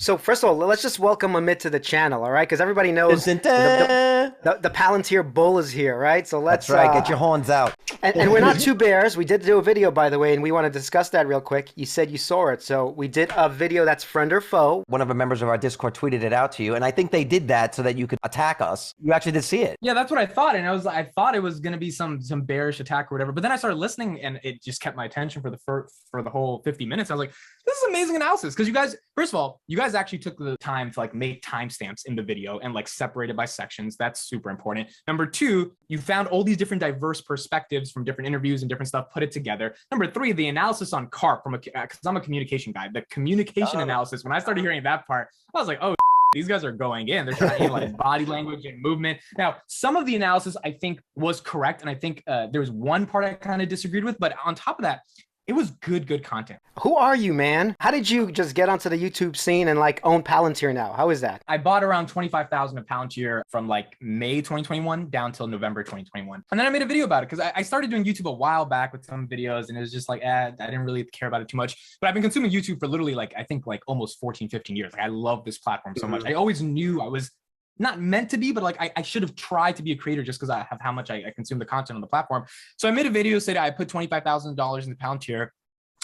So first of all, let's just welcome Amit to the channel, all right? Because everybody knows Dun, dun, dun. the Palantir bull is here, right? So That's let's right. Get your horns out. and we're not two bears. We did do a video, by the way, and we want to discuss that real quick. You said you saw it, so we did a video that's friend or foe. One of the members of our Discord tweeted it out to you, and I think they did that so that you could attack us. You actually did see it. Yeah, that's what I thought, and I thought it was gonna be some bearish attack or whatever. But then I started listening, and it just kept my attention for the whole 50 minutes. I was like, this is amazing analysis because you guys, first of all, you guys actually took the time to like make timestamps in the video and like separate it by sections. That's super important. Number two, you found all these different diverse perspectives from different interviews and different stuff, put it together. Number three, the analysis on Karp because I'm a communication guy. The communication analysis. When I started hearing that part, I was like, oh. These guys are going in. They're trying to analyze body language and movement. Now, some of the analysis I think was correct. And I think there was one part I kind of disagreed with. But on top of that, it was good content. Who are you, man? How did you just get onto the YouTube scene and like own Palantir now? How is that? I bought around 25,000 of Palantir from like May 2021 down till November 2021. And then I made a video about it because I started doing YouTube a while back with some videos and it was just like, I didn't really care about it too much. But I've been consuming YouTube for literally like, I think like almost 14, 15 years. Like I love this platform so much. I always knew I was not meant to be, but like I should have tried to be a creator just because I have how much I consume the content on the platform. So I made a video, said I put $25,000 into Palantir.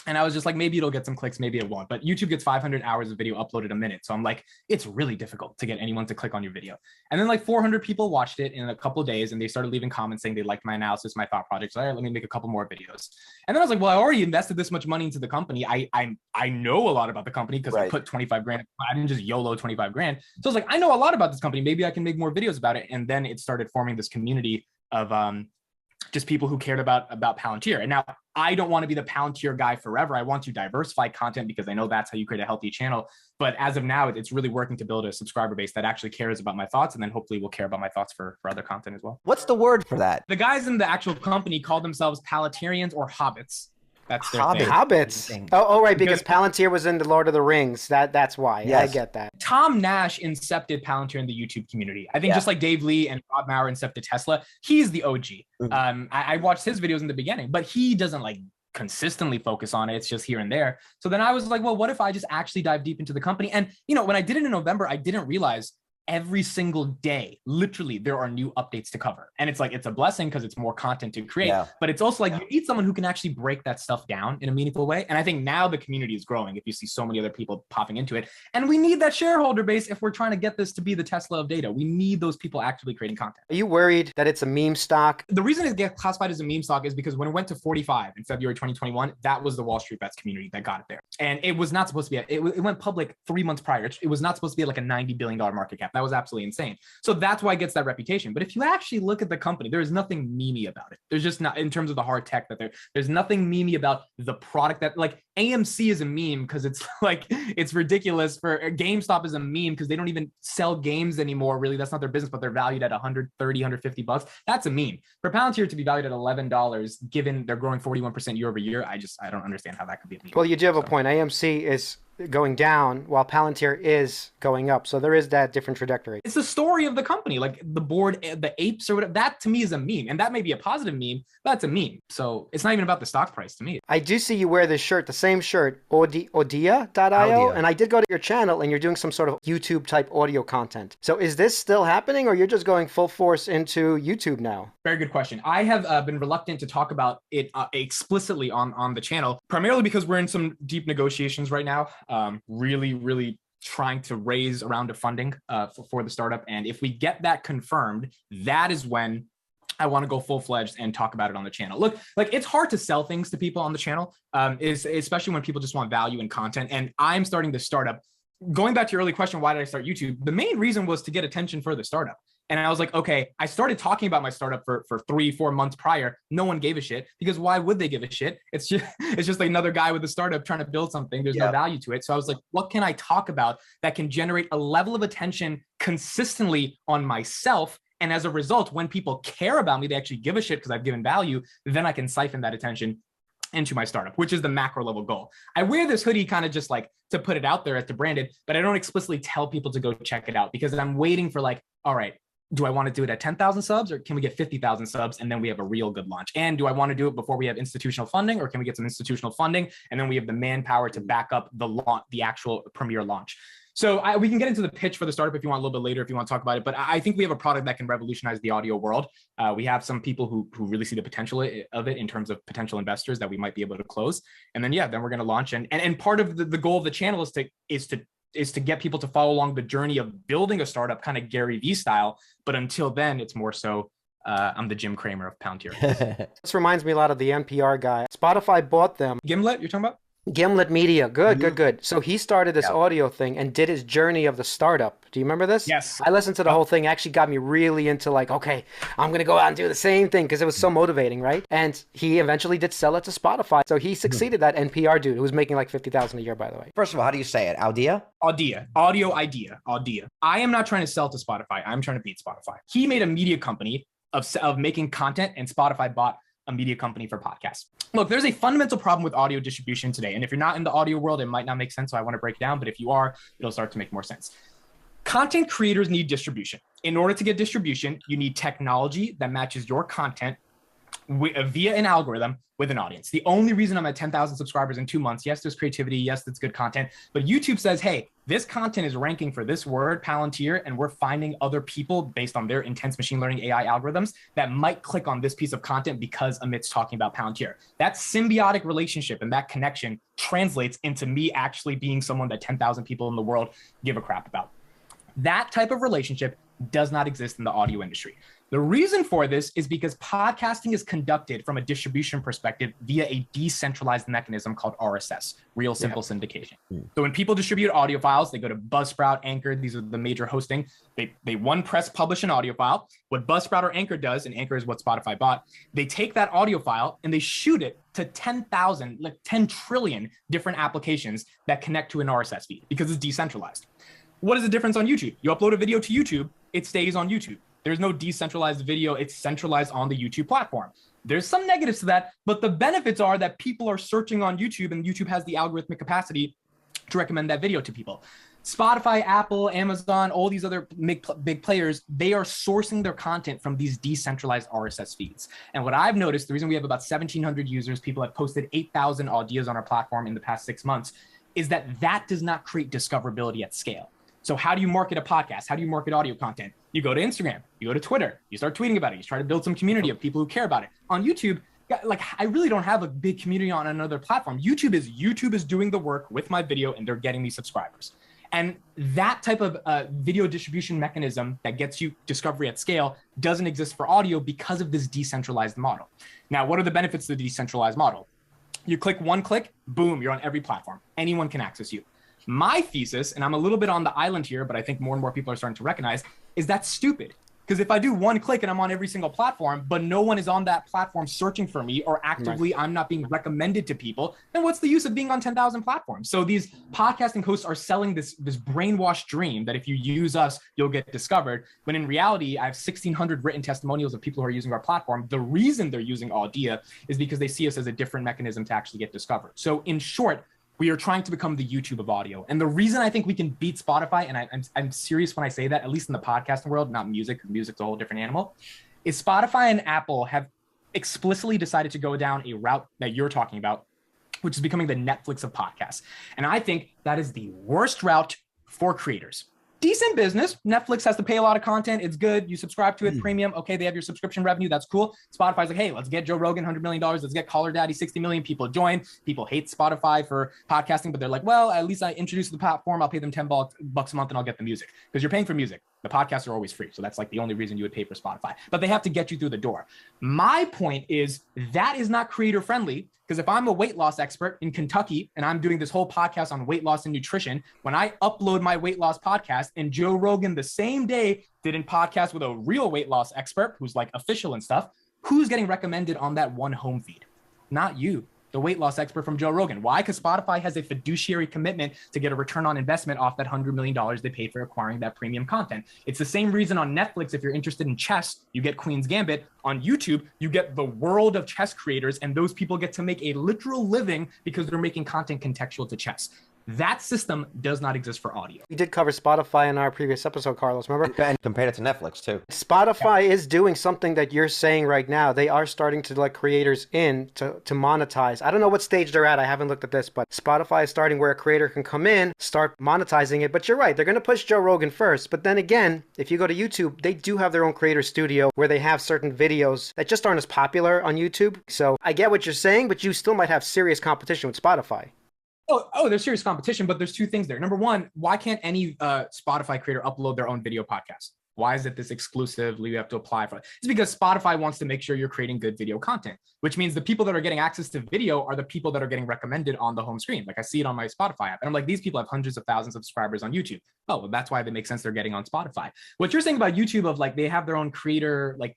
And I was just like, maybe it'll get some clicks, maybe it won't. But YouTube gets 500 hours of video uploaded a minute. So I'm like, it's really difficult to get anyone to click on your video. And then like 400 people watched it in a couple of days and they started leaving comments saying they liked my analysis, my thought projects. So all right, let me make a couple more videos. And then I was like, well, I already invested this much money into the company. I know a lot about the company because I put 25 grand. I didn't just YOLO 25 grand. So I was like, I know a lot about this company. Maybe I can make more videos about it. And then it started forming this community of just people who cared about Palantir. And now I don't want to be the Palantir guy forever. I want to diversify content because I know that's how you create a healthy channel. But as of now, it's really working to build a subscriber base that actually cares about my thoughts. And then hopefully will care about my thoughts for other content as well. What's the word for that? The guys in the actual company call themselves Palantirians or Hobbits. That's their thing. Hobbits. Oh, right, because Palantir was in the Lord of the Rings. That's why. Yeah, I get that. Tom Nash incepted Palantir in the YouTube community. I think just like Dave Lee and Rob Maurer incepted Tesla, he's the OG. I watched his videos in the beginning, but he doesn't like consistently focus on it. It's just here and there. So then I was like, well, what if I just actually dive deep into the company? And you know, when I did it in November, I didn't realize every single day, literally, there are new updates to cover. And it's like, it's a blessing because it's more content to create, but it's also like you need someone who can actually break that stuff down in a meaningful way. And I think now the community is growing if you see so many other people popping into it. And we need that shareholder base if we're trying to get this to be the Tesla of data. We need those people actively creating content. Are you worried that it's a meme stock? The reason it gets classified as a meme stock is because when it went to 45 in February 2021, that was the Wall Street Bets community that got it there. And it was not supposed to be, it went public 3 months prior. It was not supposed to be like a $90 billion market cap. That was absolutely insane. So that's why it gets that reputation. But if you actually look at the company, there is nothing memey about it. There's just not, in terms of the hard tech, that there's nothing memey about the product. That like AMC is a meme because it's like, it's ridiculous. For GameStop is a meme because they don't even sell games anymore. Really, that's not their business, but they're valued at 130, 150 bucks. That's a meme. For Palantir to be valued at $11, given they're growing 41% year over year, I don't understand how that could be a meme. Well, you do have a point. AMC is going down while Palantir is going up. So there is that different trajectory. It's the story of the company, like the board, the apes or whatever. That to me is a meme. And that may be a positive meme, but that's a meme. So it's not even about the stock price to me. I do see you wear this shirt, the same shirt, Audea.io. And I did go to your channel and you're doing some sort of YouTube type audio content. So is this still happening or you're just going full force into YouTube now? Very good question. I have been reluctant to talk about it explicitly on the channel, primarily because we're in some deep negotiations right now. Really trying to raise a round of funding for the startup. And if we get that confirmed, that is when I want to go full-fledged and talk about it on the channel. Look, like it's hard to sell things to people on the channel, especially when people just want value and content. And I'm starting this startup. Going back to your early question, why did I start YouTube? The main reason was to get attention for the startup. And I was like, okay, I started talking about my startup for 3-4 months prior. No one gave a shit because why would they give a shit? It's just like another guy with a startup trying to build something. There's no value to it. So I was like, what can I talk about that can generate a level of attention consistently on myself? And as a result, when people care about me, they actually give a shit because I've given value, then I can siphon that attention into my startup, which is the macro level goal. I wear this hoodie kind of just like to put it out there as to brand it, but I don't explicitly tell people to go check it out because I'm waiting for like, all right, do I want to do it at 10,000 subs or can we get 50,000 subs and then we have a real good launch? And do I want to do it before we have institutional funding or can we get some institutional funding and then we have the manpower to back up the launch, the actual premiere launch? So we can get into the pitch for the startup if you want a little bit later, if you want to talk about it. But I think we have a product that can revolutionize the audio world. We have some people who really see the potential of it in terms of potential investors that we might be able to close. And then, then we're going to launch. And part of the goal of the channel is to get people to follow along the journey of building a startup, kind of Gary Vee style. But until then, it's more so I'm the Jim Cramer of Palantir. This reminds me a lot of the NPR guy. Spotify bought them. Gimlet, you're talking about? Gimlet Media. Good. So he started this audio thing and did his journey of the startup. Do you remember this? Yes. I listened to the whole thing. It actually got me really into like, okay, I'm going to go out and do the same thing because it was so motivating, right? And he eventually did sell it to Spotify. So he succeeded, that NPR dude who was making like $50,000 a year, by the way. First of all, how do you say it? Audea? Audea. Audio idea. Audea. I am not trying to sell to Spotify. I'm trying to beat Spotify. He made a media company of making content, and Spotify bought a media company for podcasts. Look, there's a fundamental problem with audio distribution today. And if you're not in the audio world, it might not make sense. So I want to break it down. But if you are, it'll start to make more sense. Content creators need distribution. In order to get distribution, you need technology that matches your content via an algorithm with an audience. The only reason I'm at 10,000 subscribers in 2 months, yes, there's creativity, yes, that's good content, but YouTube says, hey, this content is ranking for this word, Palantir, and we're finding other people based on their intense machine learning AI algorithms that might click on this piece of content because Amit's talking about Palantir. That symbiotic relationship and that connection translates into me actually being someone that 10,000 people in the world give a crap about. That type of relationship does not exist in the audio industry. The reason for this is because podcasting is conducted from a distribution perspective via a decentralized mechanism called RSS, real simple syndication. So when people distribute audio files, they go to Buzzsprout, Anchor, these are the major hosting. They one press publish an audio file. What Buzzsprout or Anchor does, and Anchor is what Spotify bought, they take that audio file and they shoot it to 10,000, like 10 trillion different applications that connect to an RSS feed because it's decentralized. What is the difference on YouTube? You upload a video to YouTube, it stays on YouTube. There's no decentralized video. It's centralized on the YouTube platform. There's some negatives to that, but the benefits are that people are searching on YouTube and YouTube has the algorithmic capacity to recommend that video to people. Spotify, Apple, Amazon, all these other big players, they are sourcing their content from these decentralized RSS feeds. And what I've noticed, the reason we have about 1,700 users, people have posted 8,000 Audeas on our platform in the past 6 months, is that does not create discoverability at scale. So how do you market a podcast? How do you market audio content? You go to Instagram, you go to Twitter, you start tweeting about it. You try to build some community of people who care about it. On YouTube, like I really don't have a big community on another platform. YouTube is doing the work with my video and they're getting these subscribers. And that type of video distribution mechanism that gets you discovery at scale doesn't exist for audio because of this decentralized model. Now, what are the benefits of the decentralized model? You click one click, boom, you're on every platform. Anyone can access you. My thesis, and I'm a little bit on the island here, but I think more and more people are starting to recognize, is that's stupid. Because if I do one click and I'm on every single platform, but no one is on that platform searching for me or actively I'm not being recommended to people, then what's the use of being on 10,000 platforms? So these podcasting hosts are selling this brainwashed dream that if you use us, you'll get discovered. When in reality, I have 1,600 written testimonials of people who are using our platform. The reason they're using Audea is because they see us as a different mechanism to actually get discovered. So in short, we are trying to become the YouTube of audio. And the reason I think we can beat Spotify, and I'm serious when I say that, at least in the podcasting world, not music, because music's a whole different animal, is Spotify and Apple have explicitly decided to go down a route that you're talking about, which is becoming the Netflix of podcasts. And I think that is the worst route for creators. Decent business. Netflix has to pay a lot of content. It's good. You subscribe to it, premium. Okay, they have your subscription revenue. That's cool. Spotify's like, hey, let's get Joe Rogan $100 million. Let's get Caller Daddy 60 million people join. People hate Spotify for podcasting, but they're like, well, at least I introduced the platform. I'll pay them $10 a month and I'll get the music because you're paying for music. The podcasts are always free. So that's like the only reason you would pay for Spotify, but they have to get you through the door. My point is that is not creator friendly. Because if I'm a weight loss expert in Kentucky and I'm doing this whole podcast on weight loss and nutrition, when I upload my weight loss podcast and Joe Rogan the same day didn't podcast with a real weight loss expert who's like official and stuff, who's getting recommended on that one home feed? Not you, the weight loss expert from Joe Rogan. Why? Because Spotify has a fiduciary commitment to get a return on investment off that $100 million they paid for acquiring that premium content. It's the same reason on Netflix, if you're interested in chess, you get Queen's Gambit. On YouTube, you get the world of chess creators, and those people get to make a literal living because they're making content contextual to chess. That system does not exist for audio. We did cover Spotify in our previous episode, Carlos, remember? And compared it to Netflix too. Spotify is doing something that you're saying right now. They are starting to let creators in to monetize. I don't know what stage they're at. I haven't looked at this, but Spotify is starting where a creator can come in, start monetizing it. But you're right. They're going to push Joe Rogan first. But then again, if you go to YouTube, they do have their own creator studio where they have certain videos that just aren't as popular on YouTube. So I get what you're saying, but you still might have serious competition with Spotify. Oh, there's serious competition, but there's two things there. Number one, why can't any Spotify creator upload their own video podcast? Why is it this exclusively you have to apply for it? It's because Spotify wants to make sure you're creating good video content, which means the people that are getting access to video are the people that are getting recommended on the home screen. Like I see it on my Spotify app and I'm like, these people have hundreds of thousands of subscribers on YouTube. Oh, well, that's why it makes sense they're getting on Spotify. What you're saying about YouTube of like, they have their own creator, like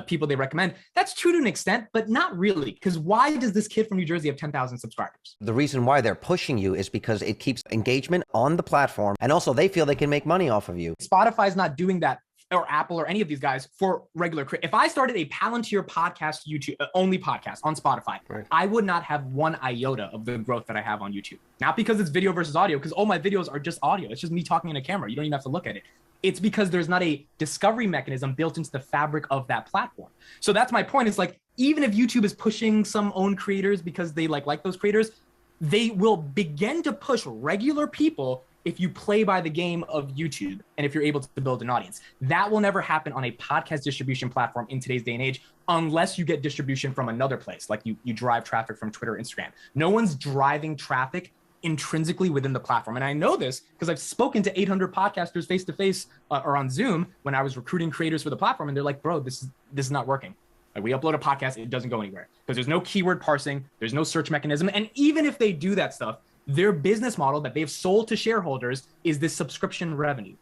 people they recommend, that's true to an extent, but not really. Because why does this kid from New Jersey have 10,000 subscribers? The reason why they're pushing you is because it keeps engagement on the platform. And also they feel they can make money off of you. Spotify's not doing that, or Apple or any of these guys, for regular. If I started a Palantir podcast, YouTube only podcast on Spotify, right, I would not have one iota of the growth that I have on YouTube. Not because it's video versus audio, because all my videos are just audio. It's just me talking in a camera. You don't even have to look at it. It's because there's not a discovery mechanism built into the fabric of that platform. So that's my point. It's like, even if YouTube is pushing some own creators because they like those creators, they will begin to push regular people if you play by the game of YouTube and if you're able to build an audience. That will never happen on a podcast distribution platform in today's day and age, unless you get distribution from another place, like you drive traffic from Twitter, Instagram. No one's driving traffic intrinsically within the platform. And I know this because I've spoken to 800 podcasters face-to-face or on Zoom when I was recruiting creators for the platform. And they're like, bro, this is not working. Like, we upload a podcast, it doesn't go anywhere because there's no keyword parsing, there's no search mechanism. And even if they do that stuff, their business model that they've sold to shareholders is this subscription revenue.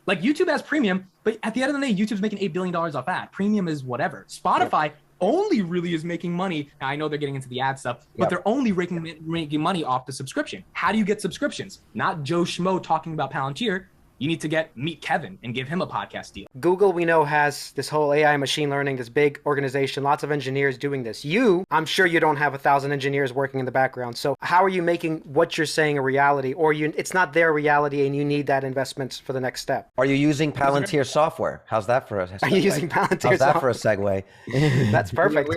Like, YouTube has premium, but at the end of the day, YouTube's making $8 billion off ad. Premium is whatever. Spotify only really is making money. Now, I know they're getting into the ad stuff, but they're only making money off the subscription. How do you get subscriptions? Not Joe Schmo talking about Palantir. You need to meet Kevin and give him a podcast deal. Google, we know, has this whole AI machine learning, this big organization, lots of engineers doing this. I'm sure you don't have 1,000 engineers working in the background. So how are you making what you're saying a reality? Or it's not their reality and you need that investment for the next step? Are you using Palantir software? How's that for a segue? Are you using Palantir software? How's that for a segue? That's perfect.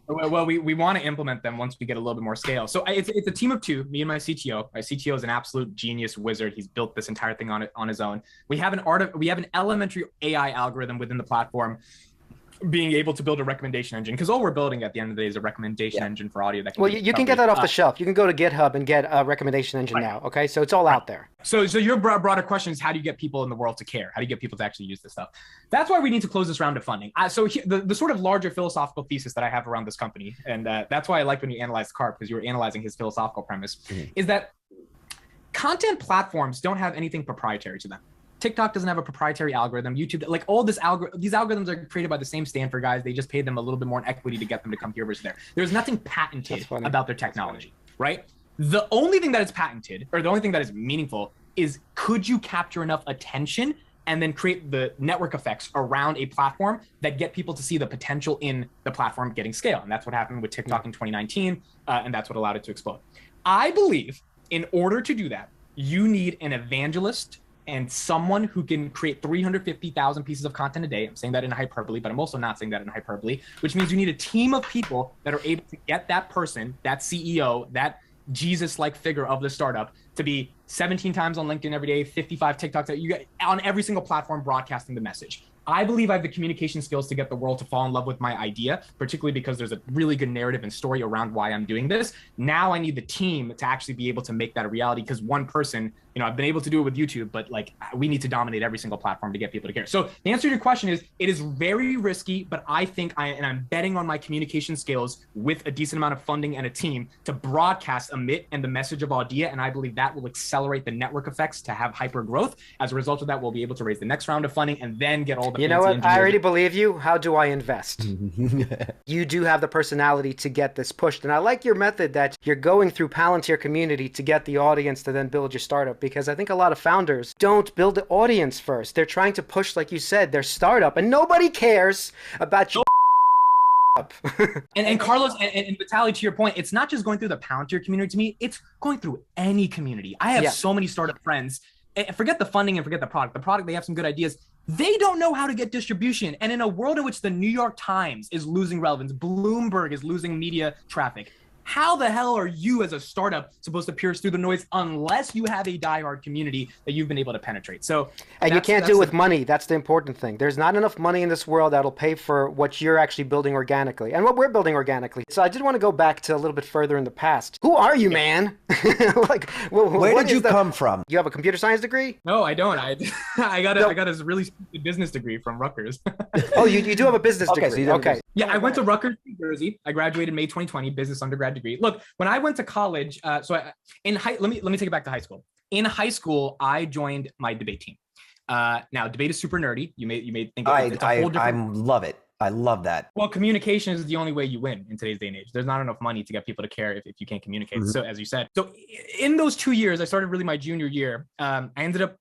Well, we want to implement them once we get a little bit more scale. So it's a team of two, me and my CTO. My CTO is an absolute genius wizard. He's built this entire thing on his own. We have an elementary AI algorithm within the platform, being able to build a recommendation engine, because all we're building at the end of the day is a recommendation engine for audio. That can you can get that off the shelf. You can go to GitHub and get a recommendation engine now. Okay, so it's all out there. So your broader question is, how do you get people in the world to care? How do you get people to actually use this stuff? That's why we need to close this round of funding. The sort of larger philosophical thesis that I have around this company, and that's why I like when you analyze Karp, because you were analyzing his philosophical premise, is that content platforms don't have anything proprietary to them. TikTok doesn't have a proprietary algorithm. YouTube, like all these algorithms are created by the same Stanford guys. They just paid them a little bit more in equity to get them to come here versus there. There's nothing patented about their technology, right? The only thing that is patented, or the only thing that is meaningful, is could you capture enough attention and then create the network effects around a platform that get people to see the potential in the platform getting scale. And that's what happened with TikTok in 2019, and that's what allowed it to explode. I believe in order to do that, you need an evangelist and someone who can create 350,000 pieces of content a day. I'm saying that in hyperbole, but I'm also not saying that in hyperbole, which means you need a team of people that are able to get that person, that CEO, that Jesus-like figure of the startup to be 17 times on LinkedIn every day, 55 TikToks that you get on every single platform broadcasting the message. I believe I have the communication skills to get the world to fall in love with my idea, particularly because there's a really good narrative and story around why I'm doing this. Now I need the team to actually be able to make that a reality, because one person, I've been able to do it with YouTube, but like we need to dominate every single platform to get people to care. So the answer to your question is, it is very risky, but I think I'm betting on my communication skills with a decent amount of funding and a team to broadcast Amit and the message of Audea. And I believe that will accelerate the network effects to have hyper growth. As a result of that, we'll be able to raise the next round of funding and then get all the You know what? I already believe you. How do I invest? You do have the personality to get this pushed. And I like your method that you're going through Palantir community to get the audience to then build your startup, because I think a lot of founders don't build the audience first. They're trying to push, like you said, their startup, and nobody cares about your up. And Carlos and Vitaly, to your point, it's not just going through the Palantir community to me, it's going through any community. I have so many startup friends. Forget the funding and forget the product. The product, they have some good ideas. They don't know how to get distribution. And in a world in which the New York Times is losing relevance, Bloomberg is losing media traffic, how the hell are you as a startup supposed to pierce through the noise unless you have a diehard community that you've been able to penetrate? So, and you can't do it with money. That's the important thing. There's not enough money in this world that'll pay for what you're actually building organically and what we're building organically. So I did want to go back to a little bit further in the past. Who are you, man? Like, where did you come from? You have a computer science degree? No, I don't. I got a really stupid business degree from Rutgers. Oh, you do have a business degree. Okay. Yeah, I went to Rutgers, New Jersey. I graduated May 2020, business undergrad degree. Look, when I went to college, let me take it back to high school. In high school, I joined my debate team. Now, debate is super nerdy. You may think it's a whole different. I love it. I love that. Well, communication is the only way you win in today's day and age. There's not enough money to get people to care if you can't communicate. So, as you said, in those 2 years, I started really my junior year. I ended up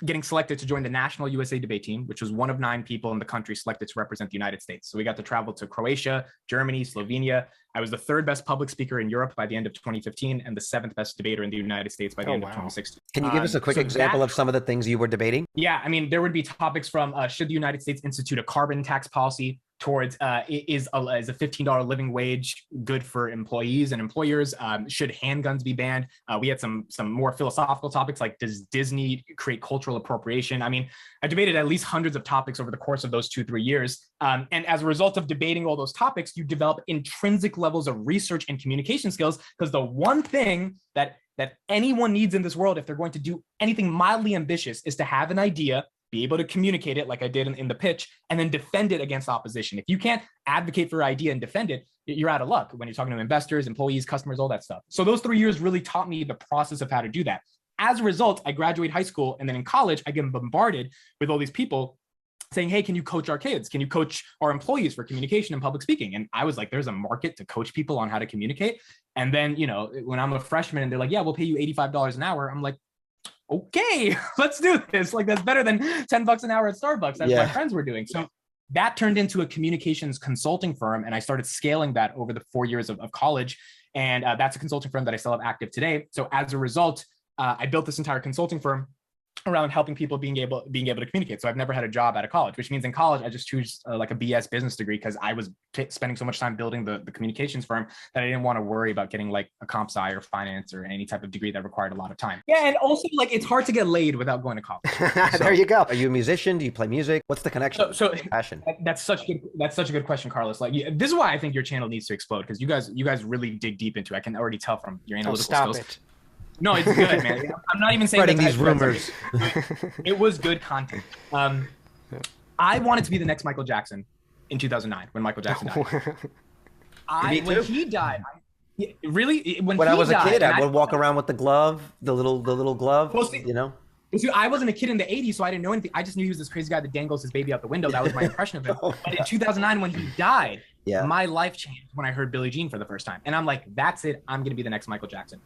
getting selected to join the National USA Debate Team, which was one of 9 people in the country selected to represent the United States. So we got to travel to Croatia, Germany, Slovenia. I was the 3rd best public speaker in Europe by the end of 2015 and the 7th best debater in the United States by the end of 2016. Can you give us a quick example of some of the things you were debating? Yeah, I mean, there would be topics from should the United States institute a carbon tax policy towards is a $15 living wage good for employees and employers? Should handguns be banned? We had some more philosophical topics like, does Disney create cultural appropriation? I mean, I debated at least hundreds of topics over the course of those 2-3 years. And as a result of debating all those topics, you develop intrinsic levels of research and communication skills, because the one thing that anyone needs in this world, if they're going to do anything mildly ambitious, is to have an idea, be able to communicate it like I did in the pitch, and then defend it against opposition. If you can't advocate for your idea and defend it, you're out of luck when you're talking to investors, employees, customers, all that stuff. So those 3 years really taught me the process of how to do that. As a result, I graduate high school, and then in college, I get bombarded with all these people saying, hey, can you coach our kids? Can you coach our employees for communication and public speaking? And I was like, there's a market to coach people on how to communicate. And then, when I'm a freshman and they're like, yeah, we'll pay you $85 an hour. I'm like, okay, let's do this. Like, that's better than $10 an hour at Starbucks. That's what my friends were doing. So that turned into a communications consulting firm. And I started scaling that over the 4 years of college. And that's a consulting firm that I still have active today. So as a result, I built this entire consulting firm around helping people being able to communicate. So I've never had a job out of college, which means in college, I just choose like a BS business degree, because I was spending so much time building the communications firm that I didn't want to worry about getting like a comp sci or finance or any type of degree that required a lot of time. Yeah. And also, like, it's hard to get laid without going to college. There you go. Are you a musician? Do you play music? What's the connection? So passion. That's such a good question, Carlos. Like, this is why I think your channel needs to explode, because you guys really dig deep into it. I can already tell from your analytical skills. It. No, it's good, man. I'm not even saying spreading these rumors. It was good content. I wanted to be the next Michael Jackson in 2009 when Michael Jackson died. When he died, when I was a kid, I would walk around with the glove, the little glove, See, I wasn't a kid in the 80s, so I didn't know anything. I just knew he was this crazy guy that dangles his baby out the window. That was my impression of him. But in 2009, when he died, my life changed when I heard Billie Jean for the first time. And I'm like, that's it. I'm going to be the next Michael Jackson.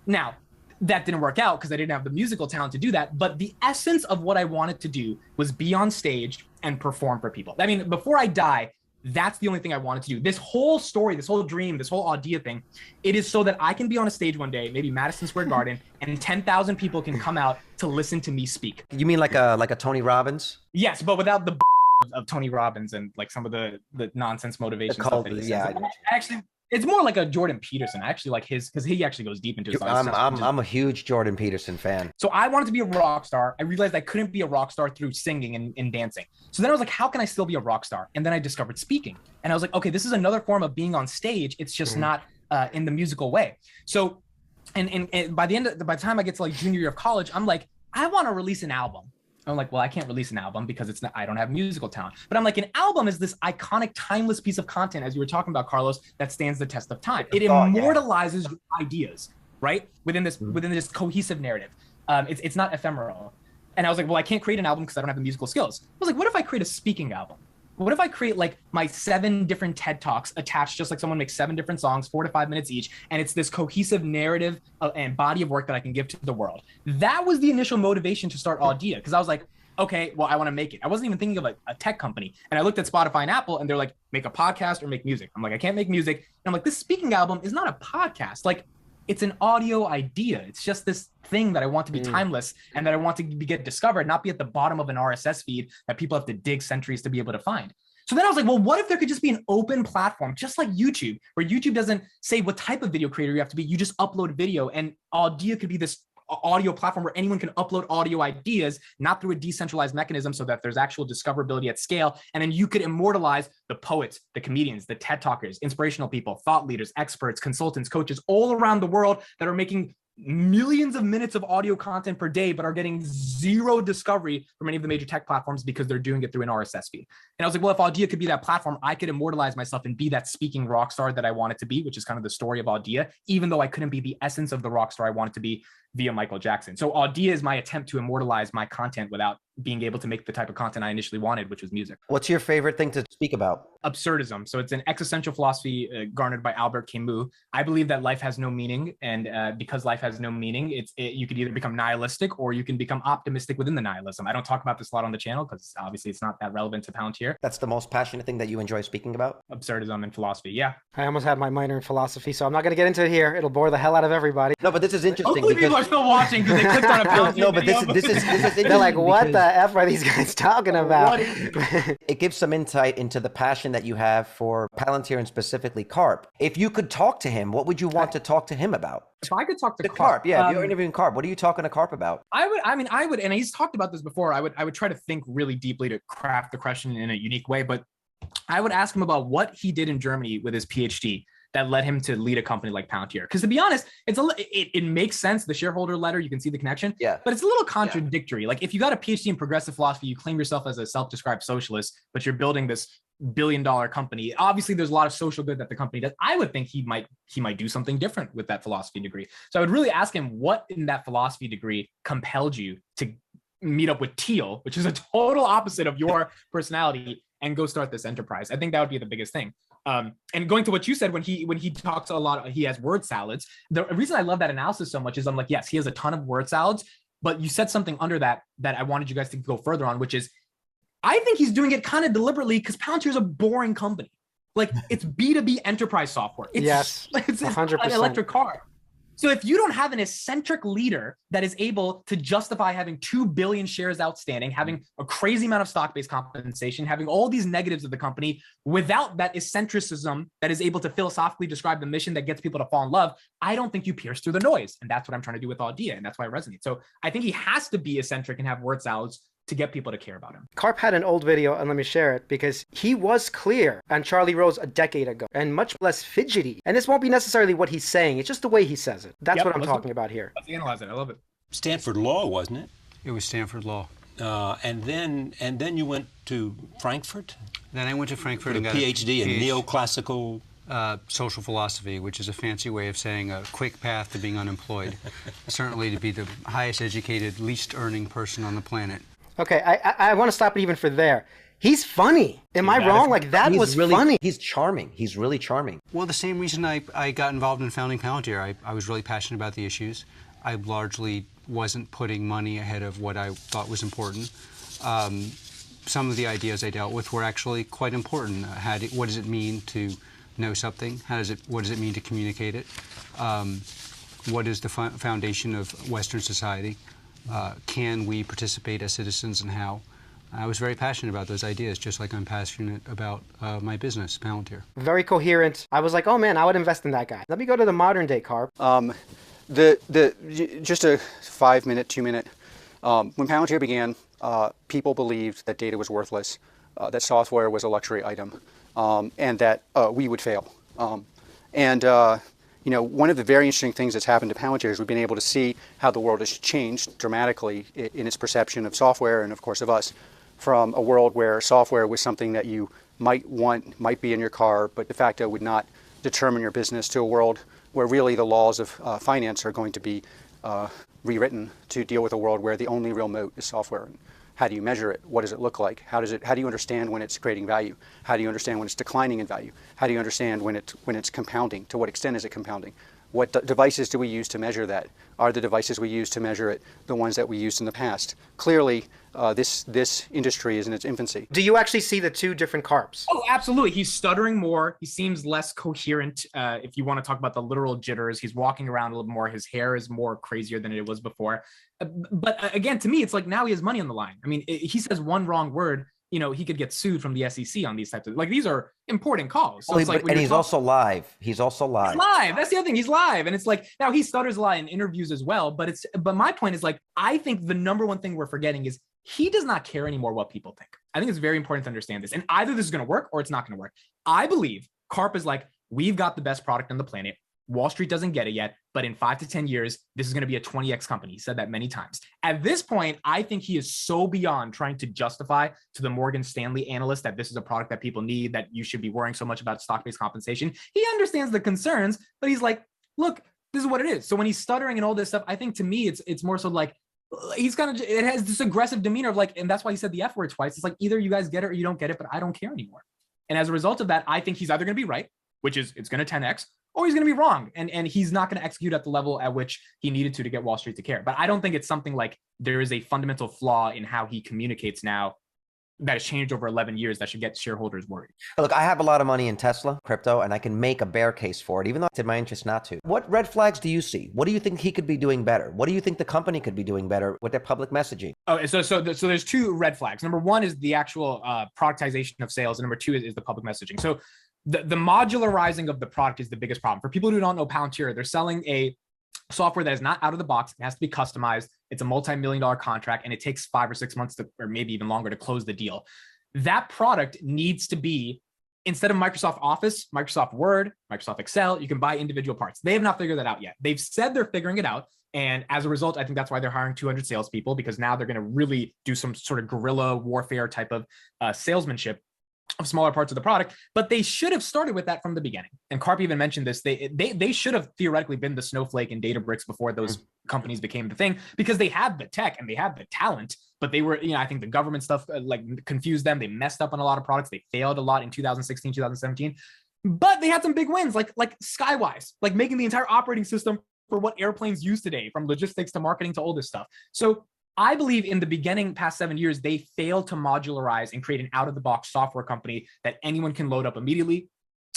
Now, that didn't work out because I didn't have the musical talent to do that. But the essence of what I wanted to do was be on stage and perform for people. I mean, before I die, that's the only thing I wanted to do. This whole story, this whole dream, this whole Audea thing, it is so that I can be on a stage one day, maybe Madison Square Garden, and 10,000 people can come out to listen to me speak. You mean like a Tony Robbins? Yes, but without the of Tony Robbins and like some of the nonsense motivation stuff that he says. Actually, it's more like a Jordan Peterson. I actually like his, because he actually goes deep into his life. I'm a huge Jordan Peterson fan. So I wanted to be a rock star. I realized I couldn't be a rock star through singing and dancing. So then I was like, how can I still be a rock star? And then I discovered speaking. And I was like, okay, this is another form of being on stage. It's just not in the musical way. So, and by the time I get to like junior year of college, I'm like, I want to release an album. I'm like, well, I can't release an album because I don't have musical talent. But I'm like, an album is this iconic, timeless piece of content, as you were talking about, Carlos, that stands the test of time. It immortalizes your ideas, right? Within this cohesive narrative. It's not ephemeral. And I was like, well, I can't create an album because I don't have the musical skills. I was like, what if I create a speaking album? What if I create like my 7 different TED Talks attached, just like someone makes 7 different songs, 4 to 5 minutes each, and it's this cohesive narrative and body of work that I can give to the world. That was the initial motivation to start Audea, because I was like, okay, well, I want to make it. I wasn't even thinking of a tech company. And I looked at Spotify and Apple, and they're like, make a podcast or make music. I'm like, I can't make music. And I'm like, this speaking album is not a podcast. Like, it's an audio idea. It's just this thing that I want to be timeless and that I want to get discovered, not be at the bottom of an RSS feed that people have to dig centuries to be able to find. So then I was like, well, what if there could just be an open platform, just like YouTube, where YouTube doesn't say what type of video creator you have to be. You just upload video, and Audea could be this audio platform where anyone can upload audio ideas, not through a decentralized mechanism, so that there's actual discoverability at scale. And then you could immortalize the poets, the comedians, the TED talkers, inspirational people, thought leaders, experts, consultants, coaches all around the world that are making millions of minutes of audio content per day, but are getting zero discovery from any of the major tech platforms because they're doing it through an RSS feed. And I was like, well, if Audea could be that platform, I could immortalize myself and be that speaking rock star that I wanted to be, which is kind of the story of Audea, even though I couldn't be the essence of the rock star I wanted to be via Michael Jackson. So Audea is my attempt to immortalize my content without being able to make the type of content I initially wanted, which was music. What's your favorite thing to speak about? Absurdism. So it's an existential philosophy garnered by Albert Camus. I believe that life has no meaning, and because life has no meaning, you could either become nihilistic or you can become optimistic within the nihilism. I don't talk about this a lot on the channel because obviously it's not that relevant to Palantir. That's the most passionate thing that you enjoy speaking about? Absurdism and philosophy, yeah. I almost had my minor in philosophy, so I'm not going to get into it here. It'll bore the hell out of everybody. No, but this is interesting. Hopefully people are still watching because they clicked on a Palantir No, but video. this is interesting. They're like, what the F are these guys talking about? It gives some insight into the passion that you have for Palantir and specifically Karp. If you could talk to him, what would you want to talk to him about? If I could talk to Karp, yeah, if you're interviewing Karp, what are you talking to Karp about? I would, and he's talked about this before. I would try to think really deeply to craft the question in a unique way, but I would ask him about what he did in Germany with his PhD that led him to lead a company like Palantir. Because to be honest, it makes sense. The shareholder letter, you can see the connection. Yeah. But it's a little contradictory. Like if you got a PhD in progressive philosophy, you claim yourself as a self-described socialist, but you're building this billion-dollar company. Obviously, there's a lot of social good that the company does. I would think he might do something different with that philosophy degree. So I would really ask him what in that philosophy degree compelled you to meet up with Thiel, which is a total opposite of your personality, and go start this enterprise. I think that would be the biggest thing. And going to what you said, when he talks a lot, he has word salads. The reason I love that analysis so much is I'm like, yes, he has a ton of word salads, but you said something under that I wanted you guys to go further on, which is, I think he's doing it kind of deliberately because Palantir is a boring company. Like it's B2B enterprise software. It's 100%. An electric car. So if you don't have an eccentric leader that is able to justify having 2 billion shares outstanding, having a crazy amount of stock-based compensation, having all these negatives of the company without that eccentricism that is able to philosophically describe the mission that gets people to fall in love, I don't think you pierce through the noise. And that's what I'm trying to do with Audea. And that's why it resonates. So I think he has to be eccentric and have word salads to get people to care about him. Karp had an old video, and let me share it, because he was clear on Charlie Rose a decade ago, and much less fidgety. And this won't be necessarily what he's saying, it's just the way he says it. That's what I'm talking about here. Let's analyze it. I love it. Stanford Law, wasn't it? It was Stanford Law. And then you went to Frankfurt? Then I went to Frankfurt and a got PhD in neoclassical social philosophy, which is a fancy way of saying a quick path to being unemployed. Certainly to be the highest educated, least earning person on the planet. Okay, I want to stop it even for there. He's funny. Am I wrong? Like, that was really funny. He's charming. He's really charming. Well, the same reason I got involved in founding Palantir. I was really passionate about the issues. I largely wasn't putting money ahead of what I thought was important. Some of the ideas I dealt with were actually quite important. What does it mean to know something? What does it mean to communicate it? What is the foundation of Western society? Can we participate as citizens, and how? I was very passionate about those ideas, just like I'm passionate about my business, Palantir. Very coherent. I was like, oh man, I would invest in that guy. Let me go to the modern day Karp. Just a 5-minute, 2-minute. When Palantir began, people believed that data was worthless, that software was a luxury item, and that we would fail. You know, one of the very interesting things that's happened to Palantir is we've been able to see how the world has changed dramatically in its perception of software and, of course, of us, from a world where software was something that you might be in your car, but de facto would not determine your business, to a world where really the laws of finance are going to be rewritten to deal with a world where the only real moat is software. And how do you measure it? What does it look like? How do you understand when it's creating value? How do you understand when it's declining in value? How do you understand when it's compounding? To what extent is it compounding? What devices do we use to measure that? Are the devices we use to measure it the ones that we used in the past? Clearly, this industry is in its infancy. Do you actually see the two different Karps? Oh, absolutely. He's stuttering more. He seems less coherent. If you want to talk about the literal jitters, he's walking around a little more. His hair is more crazier than it was before. But again, to me, it's like now he has money on the line. I mean, he says one wrong word, you know, he could get sued from the SEC on these types of, like, these are important calls. So it's like, and he's also live. He's also live. He's live. That's the other thing. He's live. And it's like, now he stutters a lot in interviews as well. But my point is, like, I think the number one thing we're forgetting is he does not care anymore what people think. I think it's very important to understand this. And either this is going to work or it's not going to work. I believe Karp is like, we've got the best product on the planet. Wall Street doesn't get it yet, but in 5 to 10 years, this is going to be a 20x company. He said that many times. At this point, I think he is so beyond trying to justify to the Morgan Stanley analyst that this is a product that people need, that you should be worrying so much about stock-based compensation. He understands the concerns, but he's like, look, this is what it is. So when he's stuttering and all this stuff, I think to me, it's more so like, he's kind of, it has this aggressive demeanor of like, and that's why he said the F word twice. It's like, either you guys get it or you don't get it, but I don't care anymore. And as a result of that, I think he's either going to be right, which is it's going to 10x, or he's going to be wrong. And he's not going to execute at the level at which he needed to get Wall Street to care. But I don't think it's something like there is a fundamental flaw in how he communicates now that has changed over 11 years that should get shareholders worried. Look, I have a lot of money in Tesla, crypto, and I can make a bear case for it, even though it's in my interest not to. What red flags do you see? What do you think he could be doing better? What do you think the company could be doing better with their public messaging? Oh, so there's two red flags. Number one is the actual productization of sales. And number two is the public messaging. So the modularizing of the product is the biggest problem. For people who don't know Palantir, they're selling a software that is not out of the box. It has to be customized. It's a multi-million-dollar contract, and it takes 5 or 6 months to, or maybe even longer, to close the deal. That product needs to be, instead of Microsoft Office, Microsoft Word, Microsoft Excel, you can buy individual parts. They have not figured that out yet. They've said they're figuring it out. And as a result, I think that's why they're hiring 200 salespeople, because now they're going to really do some sort of guerrilla warfare type of salesmanship of smaller parts of the product. But they should have started with that from the beginning. And Karp even mentioned this. They should have theoretically been the Snowflake and Databricks before those companies became the thing, because they had the tech and they had the talent, but they were, I think the government stuff like confused them. They messed up on a lot of products. They failed a lot in 2016, 2017, but they had some big wins, like Skywise, like making the entire operating system for what airplanes use today, from logistics to marketing to all this stuff. So I believe in the beginning, past 7 years, they failed to modularize and create an out-of-the-box software company that anyone can load up immediately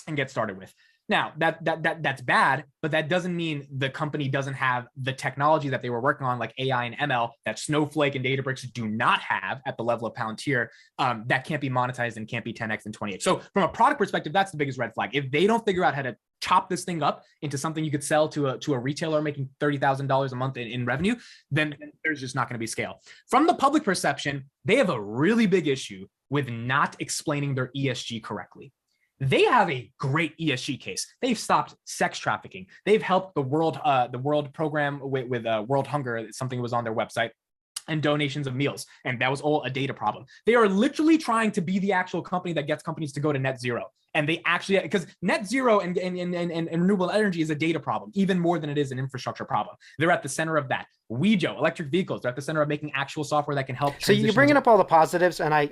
and get started with. Now, that's bad, but that doesn't mean the company doesn't have the technology that they were working on, like AI and ML, that Snowflake and Databricks do not have at the level of Palantir, that can't be monetized and can't be 10x and 28. So from a product perspective, that's the biggest red flag. If they don't figure out how to chop this thing up into something you could sell to a retailer making $30,000 a month in revenue, then there's just not going to be scale. From the public perception, they have a really big issue with not explaining their ESG correctly. They have a great ESG case. They've stopped sex trafficking. They've helped the world program with World Hunger, something that was on their website, and donations of meals. And that was all a data problem. They are literally trying to be the actual company that gets companies to go to net zero. And they actually, because net zero and renewable energy is a data problem, even more than it is an infrastructure problem. They're at the center of that. Wejo, electric vehicles, they're at the center of making actual software that can help. So you're bringing up all the positives, and I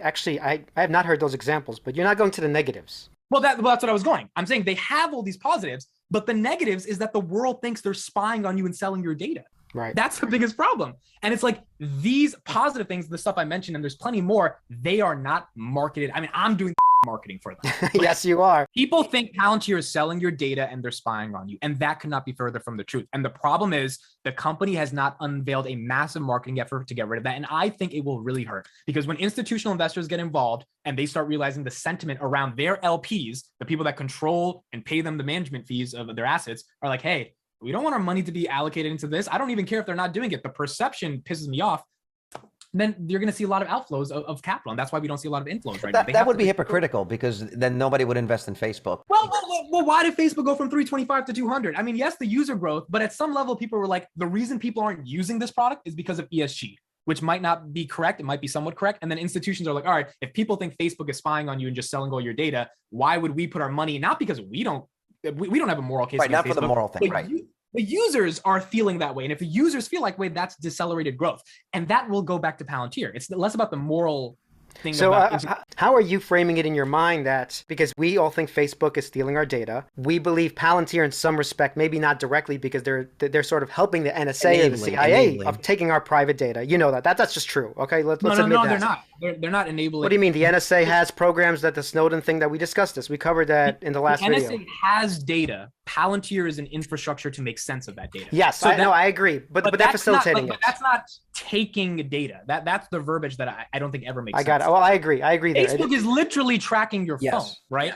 have not heard those examples, but you're not going to the negatives. Well, that's what I was going. I'm saying they have all these positives, but the negatives is that the world thinks they're spying on you and selling your data. Right. That's the biggest problem. And it's like these positive things, the stuff I mentioned, and there's plenty more, they are not marketed. I mean, I'm doing marketing for them. Yes, you are. People think Palantir is selling your data and they're spying on you. And that could not be further from the truth. And the problem is the company has not unveiled a massive marketing effort to get rid of that. And I think it will really hurt, because when institutional investors get involved and they start realizing the sentiment around their LPs, the people that control and pay them the management fees of their assets, are like, hey, we don't want our money to be allocated into this. I don't even care if they're not doing it. The perception pisses me off. Then you're going to see a lot of outflows of capital. And that's why we don't see a lot of inflows right now. That would be hypocritical, because then nobody would invest in Facebook. Well, why did Facebook go from 325 to 200? I mean, yes, the user growth, but at some level, people were like, the reason people aren't using this product is because of ESG, which might not be correct. It might be somewhat correct. And then institutions are like, all right, if people think Facebook is spying on you and just selling all your data, why would we put our money? Not because we don't have a moral case. Right, not for Facebook, the moral thing, right. The users are feeling that way. And if the users feel like, wait, that's decelerated growth. And that will go back to Palantir. It's less about the moral thing So about how are you framing it in your mind that, because we all think Facebook is stealing our data, we believe Palantir in some respect, maybe not directly because they're sort of helping the NSA or the CIA of taking our private data. You know that's just true. Okay, let's admit that. No, they're not. They're not enabling. What do you mean? The NSA has programs that the Snowden thing that we discussed this. We covered that in the last video. The NSA has data. Palantir is an infrastructure to make sense of that data. Yes, so I agree, but they're facilitating it. But that's not taking data. That's the verbiage that I don't think ever makes sense. I got it. Well, I agree there. Facebook is literally tracking your phone, right?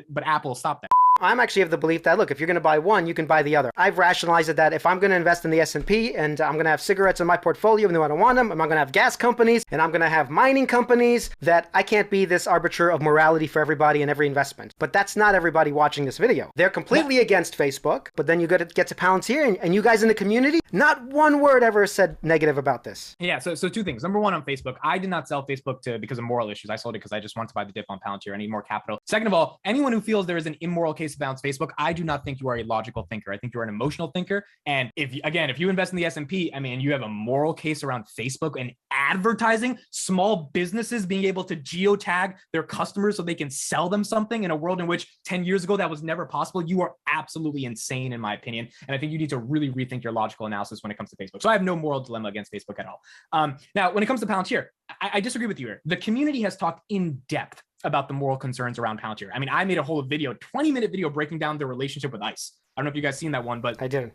But Apple stopped that. I'm actually of the belief that, look, if you're going to buy one, you can buy the other. I've rationalized it that if I'm going to invest in the S&P and I'm going to have cigarettes in my portfolio even though I don't want them, I'm going to have gas companies and I'm going to have mining companies, that I can't be this arbiter of morality for everybody and every investment. But that's not everybody watching this video. They're completely against Facebook, but then you get to Palantir and you guys in the community, not one word ever said negative about this. Yeah, so two things. Number one, on Facebook, I did not sell Facebook because of moral issues. I sold it because I just wanted to buy the dip on Palantir. I need more capital. Second of all, anyone who feels there is an immoral case against Facebook, I do not think you are a logical thinker. I think you're an emotional thinker. And if you invest in the S&P, I mean, you have a moral case around Facebook and advertising, small businesses being able to geotag their customers so they can sell them something in a world in which 10 years ago that was never possible. You are absolutely insane, in my opinion. And I think you need to really rethink your logical analysis when it comes to Facebook. So I have no moral dilemma against Facebook at all. Now, when it comes to Palantir, I disagree with you here. The community has talked in depth about the moral concerns around Palantir. I mean, I made a whole video, 20-minute video breaking down the relationship with ICE. I don't know if you guys seen that one, but I didn't.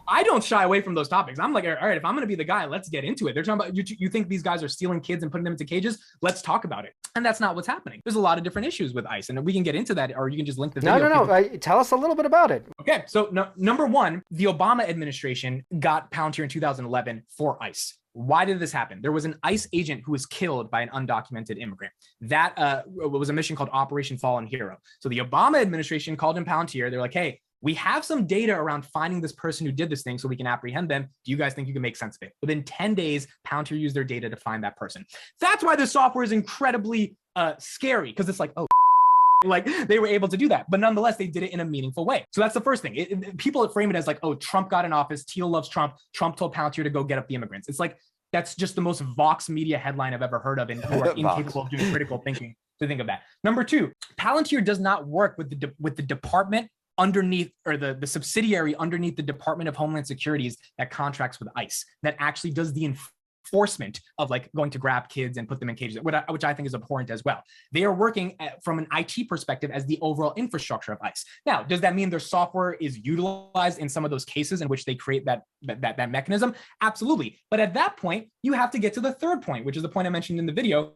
I don't shy away from those topics. I'm like, all right, if I'm going to be the guy, let's get into it. They're talking about, you think these guys are stealing kids and putting them into cages? Let's talk about it. And that's not what's happening. There's a lot of different issues with ICE, and we can get into that, or you can just link the video. No. Tell us a little bit about it. Okay, so number one, the Obama administration got Palantir in 2011 for ICE. Why did this happen? There was an ICE agent who was killed by an undocumented immigrant. That was a mission called Operation Fallen Hero. So the Obama administration called in Palantir. They're like, hey, we have some data around finding this person who did this thing so we can apprehend them. Do you guys think you can make sense of it? Within 10 days, Palantir used their data to find that person. That's why this software is incredibly scary, because it's like, oh, like they were able to do that, but nonetheless, they did it in a meaningful way. So that's the first thing. People frame it as like, oh, Trump got in office. Thiel loves Trump. Trump told Palantir to go get up the immigrants. It's like, that's just the most Vox media headline I've ever heard of, and who are incapable of doing critical thinking to think of that. Number two, Palantir does not work with the department underneath, or the subsidiary underneath the Department of Homeland Security's that contracts with ICE, that actually does the enforcement of like going to grab kids and put them in cages, which I think is abhorrent as well. They are working from an IT perspective as the overall infrastructure of ICE. Now, does that mean their software is utilized in some of those cases in which they create that mechanism? Absolutely. But at that point, you have to get to the third point, which is the point I mentioned in the video,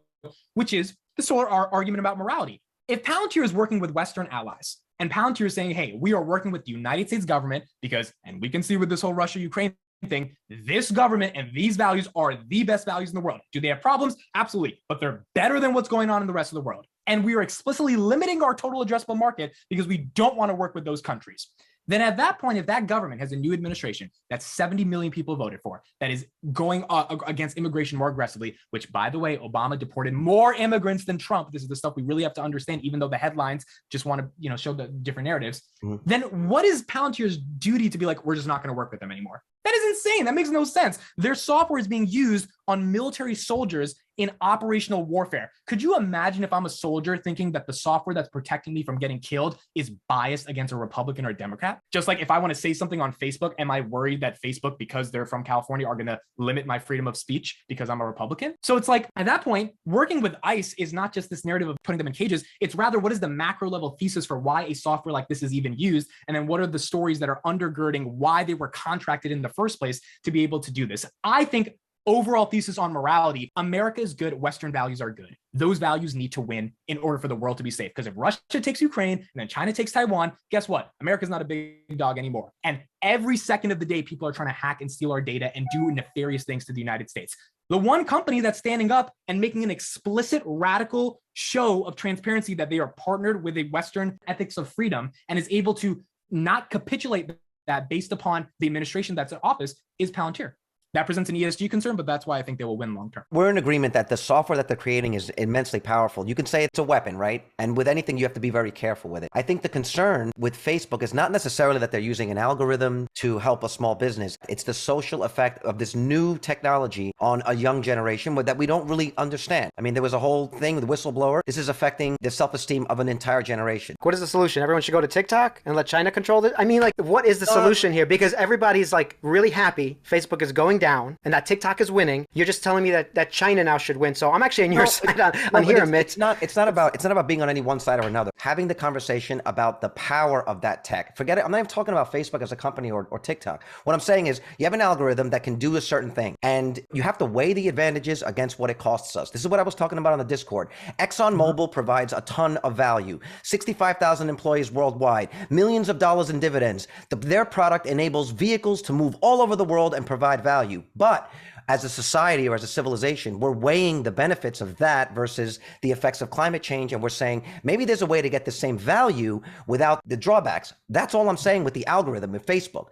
which is the sort of argument about morality. If Palantir is working with Western allies, and Palantir is saying, hey, we are working with the United States government because, and we can see with this whole Russia-Ukraine thing, this government and these values are the best values in the world. Do they have problems? Absolutely. But they're better than what's going on in the rest of the world. And we are explicitly limiting our total addressable market because we don't want to work with those countries. Then at that point, if that government has a new administration that 70 million people voted for, that is going against immigration more aggressively, which, by the way, Obama deported more immigrants than Trump. This is the stuff we really have to understand, even though the headlines just want to, show the different narratives. Mm-hmm. Then what is Palantir's duty to be like, we're just not going to work with them anymore? That is insane. That makes no sense. Their software is being used on military soldiers in operational warfare. Could you imagine if I'm a soldier thinking that the software that's protecting me from getting killed is biased against a Republican or a Democrat? Just like if I want to say something on Facebook, am I worried that Facebook, because they're from California, are going to limit my freedom of speech because I'm a Republican? So it's like, at that point, working with ICE is not just this narrative of putting them in cages. It's rather, what is the macro level thesis for why a software like this is even used? And then what are the stories that are undergirding why they were contracted in the first place to be able to do this? I think overall thesis on morality, America is good, Western values are good. Those values need to win in order for the world to be safe. Because if Russia takes Ukraine and then China takes Taiwan, guess what? America's not a big dog anymore. And every second of the day, people are trying to hack and steal our data and do nefarious things to the United States. The one company that's standing up and making an explicit, radical show of transparency that they are partnered with a Western ethics of freedom and is able to not capitulate that based upon the administration that's in office is Palantir. That presents an ESG concern, but that's why I think they will win long term. We're in agreement that the software that they're creating is immensely powerful. You can say it's a weapon, right? And with anything, you have to be very careful with it. I think the concern with Facebook is not necessarily that they're using an algorithm to help a small business. It's the social effect of this new technology on a young generation that we don't really understand. I mean, there was a whole thing with whistleblower. This is affecting the self-esteem of an entire generation. What is the solution? Everyone should go to TikTok and let China control it? I mean, like, what is the solution here? Because everybody's like really happy Facebook is going down and that TikTok is winning. You're just telling me that China now should win. So I'm actually on your side on here, Amit. It's not about being on any one side or another. Having the conversation about the power of that tech. Forget it. I'm not even talking about Facebook as a company or TikTok. What I'm saying is you have an algorithm that can do a certain thing and you have to weigh the advantages against what it costs us. This is what I was talking about on the Discord. ExxonMobil provides a ton of value. 65,000 employees worldwide, millions of dollars in dividends. Their product enables vehicles to move all over the world and provide value. But as a society or as a civilization, we're weighing the benefits of that versus the effects of climate change. And we're saying maybe there's a way to get the same value without the drawbacks. That's all I'm saying with the algorithm in Facebook.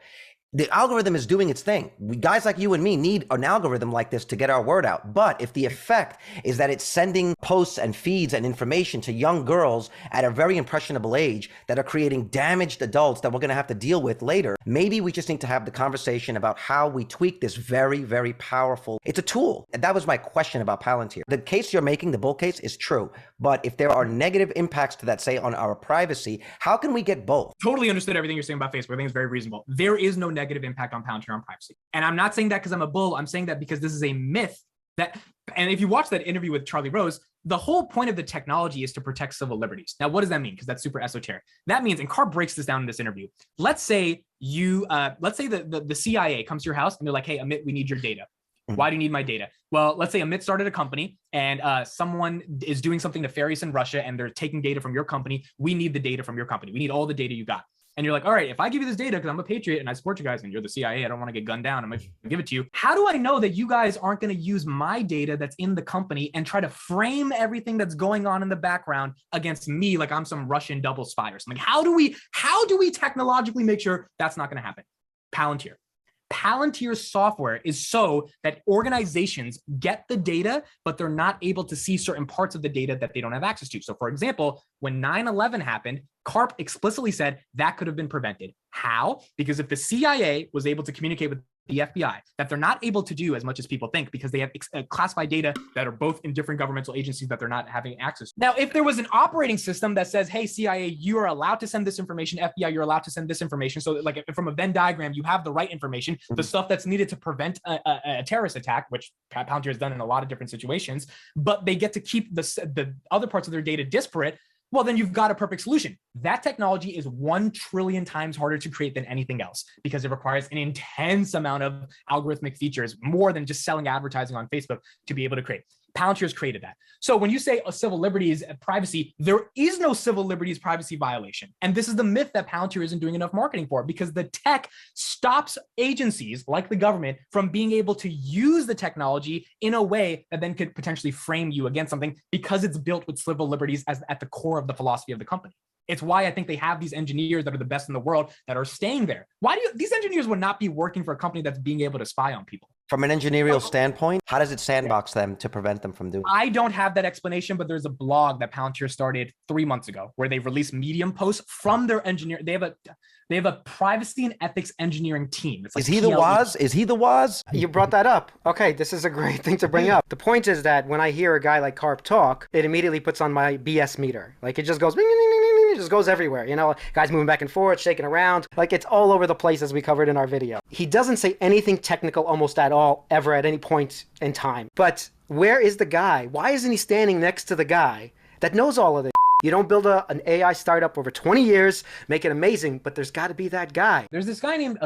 The algorithm is doing its thing. Guys like you and me need an algorithm like this to get our word out. But if the effect is that it's sending posts and feeds and information to young girls at a very impressionable age that are creating damaged adults that we're going to have to deal with later, maybe we just need to have the conversation about how we tweak this very, very powerful. It's a tool. And that was my question about Palantir. The case you're making, the bull case, is true. But if there are negative impacts to that, say, on our privacy, how can we get both? Totally understood everything you're saying about Facebook. I think it's very reasonable. There is no negative impact on Palantir on privacy. And I'm not saying that because I'm a bull. I'm saying that because this is a myth that, and if you watch that interview with Charlie Rose, the whole point of the technology is to protect civil liberties. Now, what does that mean? Because that's super esoteric. That means, and Karp breaks this down in this interview. Let's say the CIA comes to your house and they're like, hey, Amit, we need your data. Why do you need my data? Well, let's say Amit started a company and someone is doing something nefarious in Russia and they're taking data from your company. We need the data from your company. We need all the data you got. And you're like, all right, if I give you this data because I'm a patriot and I support you guys and you're the CIA, I don't want to get gunned down, I'm going to give it to you. How do I know that you guys aren't going to use my data that's in the company and try to frame everything that's going on in the background against me like I'm some Russian double spy or something? How do we technologically make sure that's not going to happen? Palantir. Palantir's software is so that organizations get the data, but they're not able to see certain parts of the data that they don't have access to. So for example, when 9/11 happened, Karp explicitly said that could have been prevented. How? Because if the CIA was able to communicate with the FBI, that they're not able to do as much as people think because they have classified data that are both in different governmental agencies that they're not having access to. Now, if there was an operating system that says, hey, CIA, you are allowed to send this information, FBI, you're allowed to send this information. So like from a Venn diagram, you have the right information, the stuff that's needed to prevent a terrorist attack, which Palantir has done in a lot of different situations, but they get to keep the other parts of their data disparate. Well, then you've got a perfect solution. That technology is 1 trillion times harder to create than anything else because it requires an intense amount of algorithmic features, more than just selling advertising on Facebook to be able to create. Palantir has created that. So when you say civil liberties and privacy, there is no civil liberties privacy violation. And this is the myth that Palantir isn't doing enough marketing for because the tech stops agencies like the government from being able to use the technology in a way that then could potentially frame you against something because it's built with civil liberties as at the core of the philosophy of the company. It's why I think they have these engineers that are the best in the world that are staying there. These engineers would not be working for a company that's being able to spy on people. From an engineering standpoint, how does it sandbox them to prevent them from doing it? I don't have that explanation, but there's a blog that Palantir started 3 months ago where they released Medium posts from their engineer. They have a privacy and ethics engineering team. It's like Is he the Woz? Is he the Woz? You brought that up. Okay, this is a great thing to bring up. The point is that when I hear a guy like Karp talk, it immediately puts on my BS meter. Like it just goes, it just goes everywhere. You know, guys moving back and forth, shaking around. Like it's all over the place as we covered in our video. He doesn't say anything technical almost at all, ever at any point in time. But where is the guy? Why isn't he standing next to the guy that knows all of this? You don't build an AI startup over 20 years, make it amazing, but there's got to be that guy. There's this guy named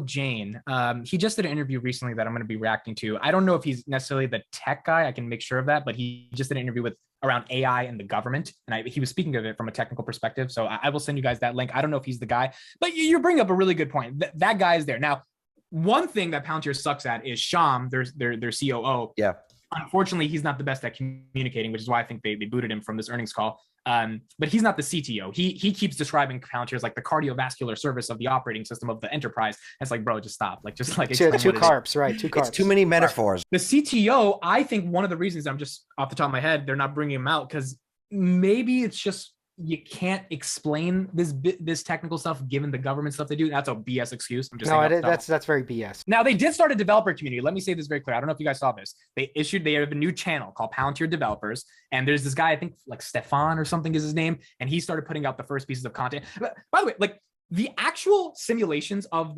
Jain. He just did an interview recently that I'm going to be reacting to. I don't know if he's necessarily the tech guy. I can make sure of that, but he just did an interview around AI and the government. And he was speaking of it from a technical perspective. So I will send you guys that link. I don't know if he's the guy, but you bring up a really good point. That guy is there. Now, one thing that Palantir sucks at is Sham, their COO. Yeah. Unfortunately, he's not the best at communicating, which is why I think they booted him from this earnings call. But he's not the CTO. He keeps describing Palantir as like the cardiovascular service of the operating system of the enterprise. And it's like, bro, just stop. Like, just like two carps, right? Two carps. It's too many metaphors. The CTO, I think one of the reasons, I'm just off the top of my head, they're not bringing him out because maybe it's just you can't explain this technical stuff given the government stuff they do. That's a BS excuse. I'm just that's very BS. Now they did start a developer community. Let me say this very clear. I don't know if you guys saw this. They have a new channel called Palantir Developers, and there's this guy, I think like Stefan or something is his name, and he started putting out the first pieces of content. But by the way, like the actual simulations of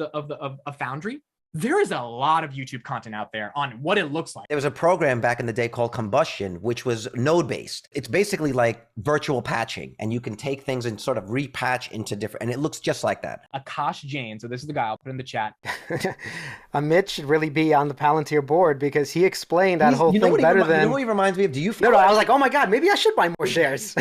Foundry, there is a lot of YouTube content out there on what it looks like. There was a program back in the day called Combustion, which was node-based. It's basically like virtual patching, and you can take things and sort of repatch into different, and it looks just like that. Akash Jain, so this is the guy, I'll put in the chat. Amit should really be on the Palantir board because he explained that whole thing better than... You know what he reminds me of? Do you feel No, I was like, oh my God, maybe I should buy more shares.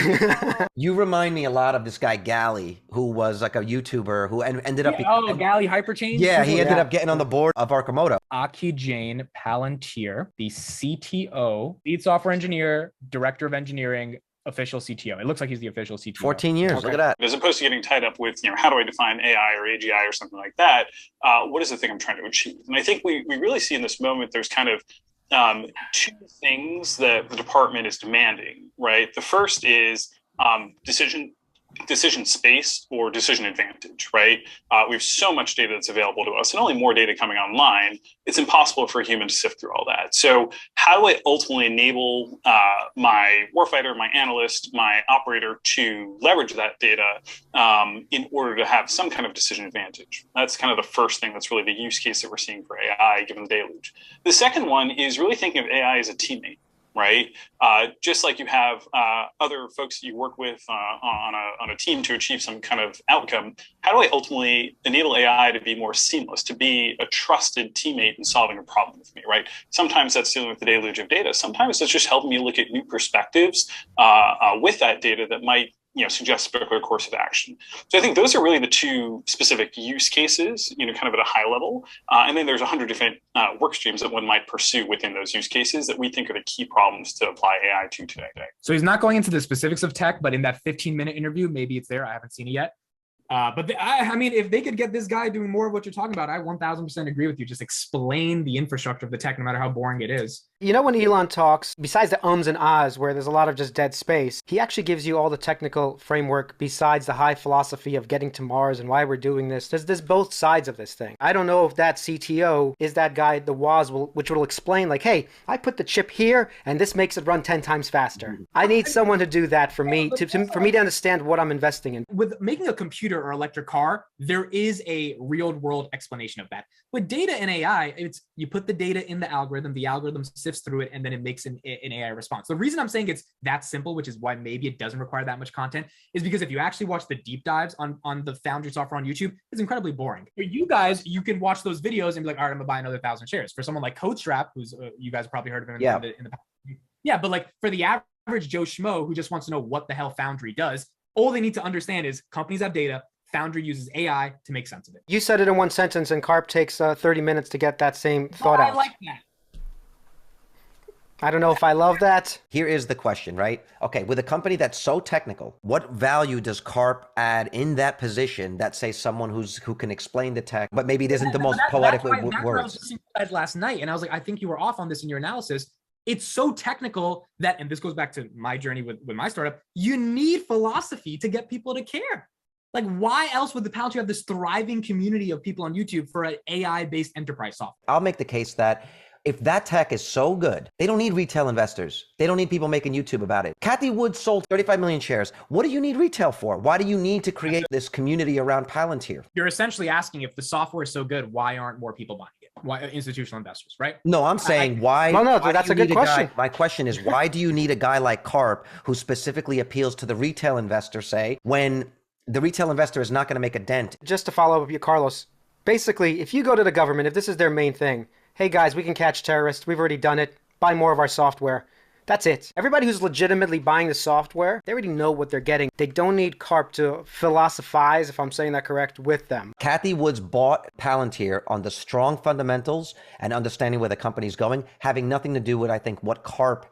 You remind me a lot of this guy, Gally, who was like a YouTuber who ended up... Gally Hyperchain? Yeah, he ended up getting on the board of Arcimoto. Aki Jain, Palantir, the CTO, lead software engineer, director of engineering, official CTO. It looks like he's the official CTO. 14 years, look at that. As opposed to getting tied up with, how do I define AI or AGI or something like that? What is the thing I'm trying to achieve? And I think we really see in this moment, there's kind of two things that the department is demanding, right? The first is decision space or decision advantage, right? We have so much data that's available to us and only more data coming online. It's impossible for a human to sift through all that. So how do I ultimately enable my warfighter, my analyst, my operator to leverage that data in order to have some kind of decision advantage? That's kind of the first thing that's really the use case that we're seeing for AI given the deluge. The second one is really thinking of AI as a teammate. Right? Just like you have other folks that you work with on a team to achieve some kind of outcome, how do I ultimately enable AI to be more seamless, to be a trusted teammate in solving a problem with me, right? Sometimes that's dealing with the deluge of data. Sometimes it's just helping me look at new perspectives with that data that might suggest a particular course of action. So I think those are really the two specific use cases, kind of at a high level. And then there's 100 different work streams that one might pursue within those use cases that we think are the key problems to apply AI to today. So he's not going into the specifics of tech, but in that 15-minute interview, maybe it's there. I haven't seen it yet. I mean, if they could get this guy doing more of what you're talking about, I 1000% agree with you. Just explain the infrastructure of the tech, no matter how boring it is. When Elon talks, besides the ums and ahs, where there's a lot of just dead space, he actually gives you all the technical framework besides the high philosophy of getting to Mars and why we're doing this. There's both sides of this thing. I don't know if that CTO is that guy, the Woz, which will explain like, hey, I put the chip here and this makes it run 10 times faster. I need someone to do that for me, for me to understand what I'm investing in. With making a computer or electric car, there is a real world explanation of that. With data and AI, it's you put the data in the algorithm sifts through it, and then it makes an AI response. The reason I'm saying it's that simple, which is why maybe it doesn't require that much content, is because if you actually watch the deep dives on the Foundry software on YouTube, it's incredibly boring. For you guys, you can watch those videos and be like, all right, I'm gonna buy another 1,000 shares. For someone like CodeStrap, who's you guys have probably heard of him in the past. Yeah, but like for the average Joe Schmo who just wants to know what the hell Foundry does, all they need to understand is companies have data, Foundry uses AI to make sense of it. You said it in one sentence, and Karp takes 30 minutes to get that same thought out. I like that. I don't know if I love that. Here is the question, right? Okay, with a company that's so technical, what value does Karp add in that position that, say, someone who can explain the tech, but maybe it isn't the most poetic words? I was listening to you guys last night, and I was like, I think you were off on this in your analysis. It's so technical that, and this goes back to my journey with my startup, you need philosophy to get people to care. Like, why else would the Palantir have this thriving community of people on YouTube for an AI-based enterprise software? I'll make the case that if that tech is so good, they don't need retail investors. They don't need people making YouTube about it. Cathie Wood sold 35 million shares. What do you need retail for? Why do you need to create this community around Palantir? You're essentially asking, if the software is so good, why aren't more people buying it? Why institutional investors, right? No, I'm saying why. No, that's a good question. My question is, why do you need a guy like Karp who specifically appeals to the retail investor, say, when the retail investor is not going to make a dent? Just to follow up with you, Carlos, basically, if you go to the government, if this is their main thing, hey guys, we can catch terrorists, we've already done it, buy more of our software. That's it. Everybody who's legitimately buying the software, they already know what they're getting. They don't need Karp to philosophize, if I'm saying that correct, with them. Cathie Woods bought Palantir on the strong fundamentals and understanding where the company's going, having nothing to do with, I think, what Karp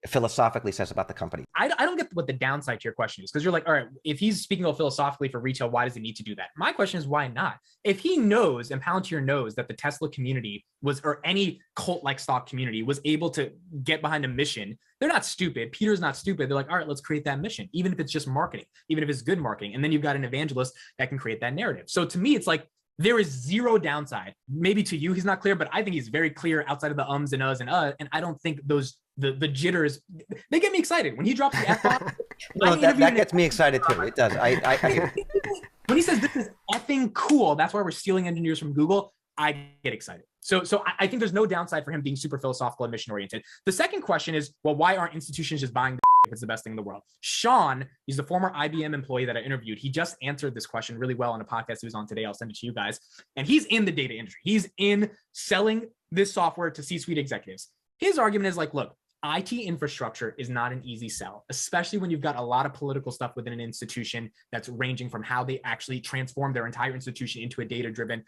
philosophically says about the company. I don't get what the downside to your question is, because you're like, all right, if he's speaking of philosophically for retail, why does he need to do that? My question is, why not? If he knows, and Palantir knows, that the Tesla community was, or any cult-like stock community was able to get behind a mission, they're not stupid. Peter's not stupid. They're like, all right, let's create that mission, even if it's just marketing, even if it's good marketing. And then you've got an evangelist that can create that narrative. So to me, it's like, there is zero downside. Maybe to you, he's not clear, but I think he's very clear outside of the ums and uhs and and I don't think those, the jitters, they get me excited. When he drops the F-bomb. No, that gets me excited too. It does. When he says this is effing cool, that's why we're stealing engineers from Google, I get excited. So I think there's no downside for him being super philosophical and mission oriented. The second question is, well, why aren't institutions just buying the if it's the best thing in the world? Sean, he's the former IBM employee that I interviewed. He just answered this question really well on a podcast he was on today. I'll send it to you guys. And he's in the data industry. He's in selling this software to C-suite executives. His argument is like, look, IT infrastructure is not an easy sell, especially when you've got a lot of political stuff within an institution that's ranging from how they actually transform their entire institution into a data-driven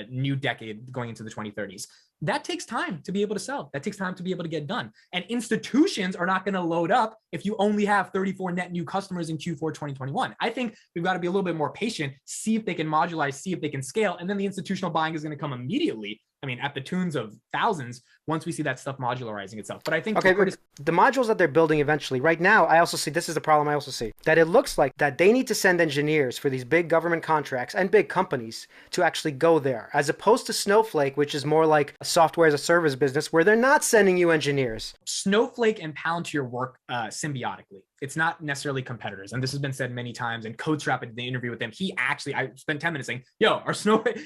new decade going into the 2030s. That takes time to be able to sell. That takes time to be able to get done. And institutions are not going to load up if you only have 34 net new customers in Q4 2021. I think we've got to be a little bit more patient, see if they can modularize, see if they can scale, and then the institutional buying is going to come immediately. I mean, at the tunes of thousands once we see that stuff modularizing itself. But I think the modules that they're building eventually, right now, I also see, this is the problem I also see, that it looks like that they need to send engineers for these big government contracts and big companies to actually go there, as opposed to Snowflake, which is more like a software as a service business where they're not sending you engineers. Snowflake and Palantir work symbiotically. It's not necessarily competitors. And this has been said many times. And CodeStrap in the interview with them, I spent 10 minutes saying, yo,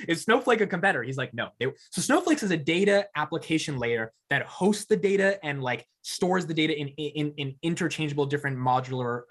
is Snowflake a competitor? He's like, no. So Snowflake is a data application layer that hosts the data and like stores the data in interchangeable different modular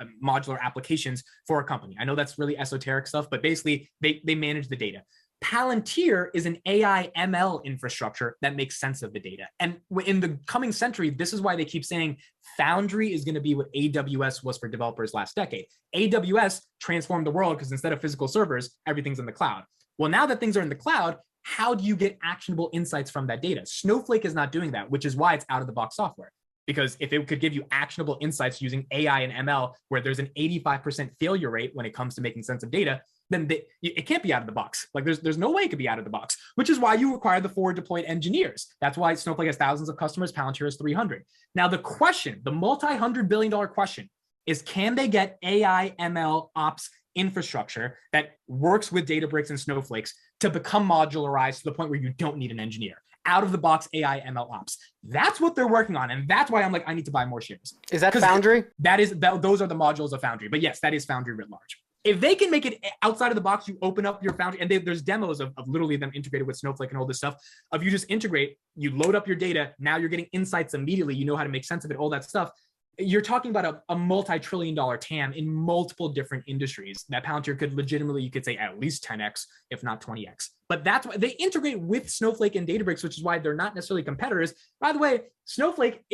applications for a company. I know that's really esoteric stuff, but basically they manage the data. Palantir is an AI ML infrastructure that makes sense of the data. And in the coming century, this is why they keep saying Foundry is going to be what AWS was for developers last decade. AWS transformed the world because instead of physical servers, everything's in the cloud. Well, now that things are in the cloud, how do you get actionable insights from that data? Snowflake is not doing that, which is why it's out of the box software. Because if it could give you actionable insights using AI and ML, where there's an 85% failure rate when it comes to making sense of data, then it can't be out of the box. Like there's no way it could be out of the box, which is why you require the forward deployed engineers. That's why Snowflake has thousands of customers, Palantir has 300. Now the question, the multi-$100 billion question is, can they get AI, ML, ops infrastructure that works with Databricks and Snowflakes to become modularized to the point where you don't need an engineer? Out of the box AI, ML ops. That's what they're working on. And that's why I'm like, I need to buy more shares. Is that Foundry? Those are the modules of Foundry. But yes, that is Foundry writ large. If they can make it outside of the box, you open up your Foundry, and there's demos of literally them integrated with Snowflake and all this stuff, of you just integrate, you load up your data, now you're getting insights immediately, you know how to make sense of it, all that stuff. You're talking about a multi-trillion-dollar TAM in multiple different industries that Palantir could legitimately, you could say at least 10x, if not 20x. But that's why they integrate with Snowflake and Databricks, which is why they're not necessarily competitors. By the way, Snowflake,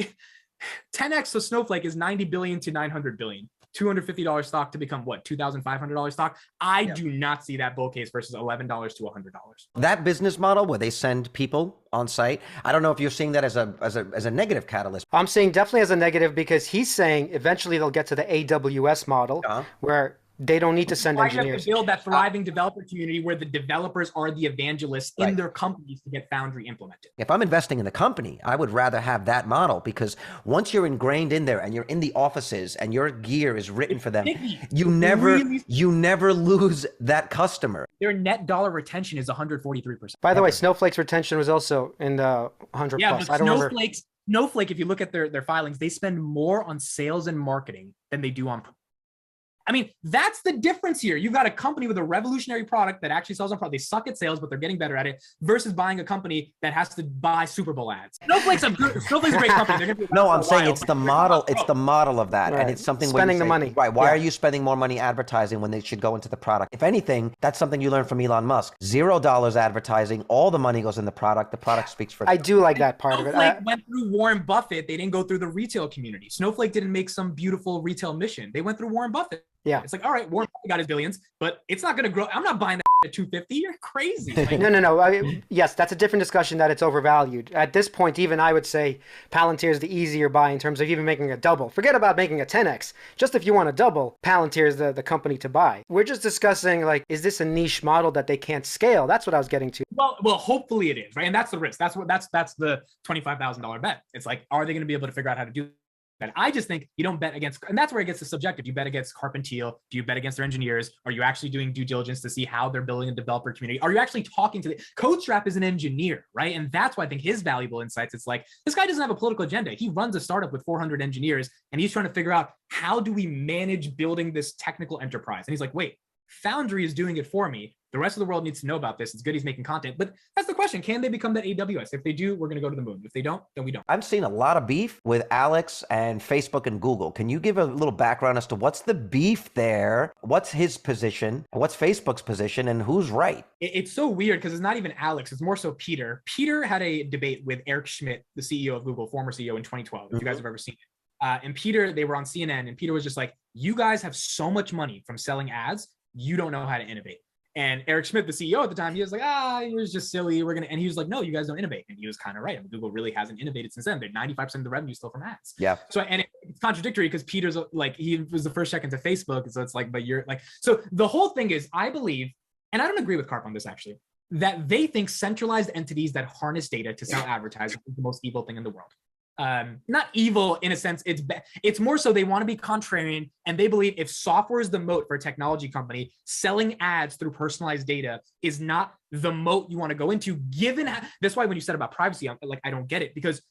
10x of Snowflake is 90 billion to 900 billion. $250 stock to become what, $2,500 stock? I do not see that bull case versus $11 to $100. That business model where they send people on site, I don't know if you're seeing that as a negative catalyst. I'm saying definitely as a negative, because he's saying eventually they'll get to the AWS model where they don't need to send engineers. You have to build that thriving developer community where the developers are the evangelists in their companies to get Foundry implemented. If I'm investing in the company, I would rather have that model, because once you're ingrained in there and you're in the offices and your gear is written for them, you never lose that customer. Their net dollar retention is 143%. By the way, Snowflake's retention was also in the 100 plus. I don't remember. Snowflake, if you look at their filings, they spend more on sales and marketing than they do on I mean, that's the difference here. You've got a company with a revolutionary product that actually sells on product. They suck at sales, but they're getting better at it, versus buying a company that has to buy Super Bowl ads. Snowflake's a great company. They're gonna be No, I'm saying while, it's the model. It's the model of that, Right. and it's something Spending the say, money. Right? Why are you spending more money advertising when they should go into the product? If anything, that's something you learn from Elon Musk. $0 advertising. All the money goes in the product. The product speaks for itself. I do like that part of it. Snowflake went through Warren Buffett. They didn't go through the retail community. Snowflake didn't make some beautiful retail mission. They went through Warren Buffett. Yeah. It's like, all right, Warren Buffett got his billions, but it's not going to grow. I'm not buying that at 250. You're crazy. Like, No. Yes, that's a different discussion that it's overvalued. At this point, even I would say Palantir is the easier buy in terms of even making a double. Forget about making a 10x. Just if you want a double, Palantir is the company to buy. We're just discussing, like, is this a niche model that they can't scale? That's what I was getting to. well, hopefully it is, right? And that's the risk. That's the $25,000 bet. It's like, are they going to be able to figure out how to do that? I just think you don't bet against, and that's where it gets to subjective. You bet against Karp and Thiel. Do you bet against their engineers? Are you actually doing due diligence to see how they're building a developer community? Are you actually talking to the CodeStrap is an engineer, right? And that's why I think his valuable insights. It's like, this guy doesn't have a political agenda. He runs a startup with 400 engineers, and he's trying to figure out, how do we manage building this technical enterprise? And he's like, wait, Foundry is doing it for me. The rest of the world needs to know about this. It's good he's making content, but that's the question. Can they become that AWS? If they do, we're going to go to the moon. If they don't, then we don't. I've seen a lot of beef with Alex and Facebook and Google. Can you give a little background as to what's the beef there? What's his position? What's Facebook's position? And who's right? It's so weird because it's not even Alex. It's more so Peter. Peter had a debate with Eric Schmidt, the CEO of Google, former CEO, in 2012, if you guys have ever seen it. And Peter, they were on CNN, and Peter was just like, you guys have so much money from selling ads, you don't know how to innovate. And Eric Schmidt, the CEO at the time, he was like, you're just silly. And he was like, no, you guys don't innovate. And he was kind of right. I mean, Google really hasn't innovated since then. They're 95% of the revenue still from ads. Yeah. So, and it's contradictory because Peter's like, he was the first check into Facebook. So it's like, but you're like, so the whole thing is, I believe, and I don't agree with Karp on this actually, that they think centralized entities that harness data to sell advertising is the most evil thing in the world. Not evil in a sense, it's more so they want to be contrarian, and they believe if software is the moat for a technology company, selling ads through personalized data is not the moat you want to go into. Given that's why when you said about privacy, I'm like, I don't get it, because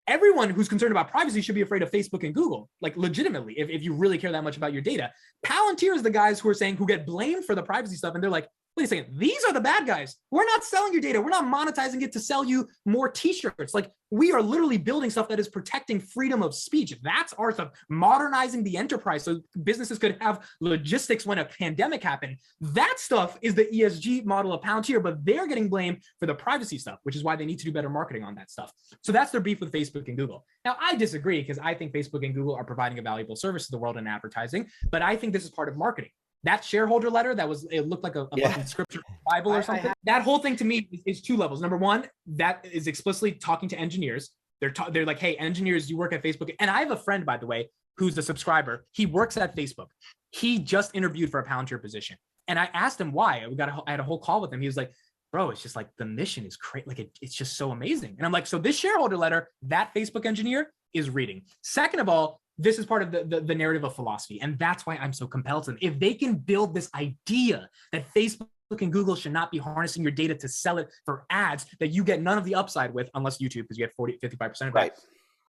everyone who's concerned about privacy should be afraid of Facebook and Google, like legitimately, if you really care that much about your data. Palantir is the guys who get blamed for the privacy stuff, and they're like, wait a second, these are the bad guys. We're not selling your data. We're not monetizing it to sell you more t-shirts. Like, we are literally building stuff that is protecting freedom of speech. That's our stuff, modernizing the enterprise so businesses could have logistics when a pandemic happened. That stuff is the ESG model of Palantir, but they're getting blamed for the privacy stuff, which is why they need to do better marketing on that stuff. So that's their beef with Facebook and Google. Now, I disagree because I think Facebook and Google are providing a valuable service to the world in advertising, but I think this is part of marketing. That shareholder letter it looked like a fucking scripture Bible or something. That whole thing to me is two levels. Number one, that is explicitly talking to engineers. They're like, hey, engineers, you work at Facebook. And I have a friend, by the way, who's a subscriber. He works at Facebook. He just interviewed for a Palantir position. And I asked him why. I had a whole call with him. He was like, bro, it's just like the mission is great. Like it's just so amazing. And I'm like, so this shareholder letter, that Facebook engineer is reading. Second of all, this is part of the narrative of philosophy. And that's why I'm so compelled to them. If they can build this idea that Facebook and Google should not be harnessing your data to sell it for ads that you get none of the upside with, unless YouTube, because you get 55% of that.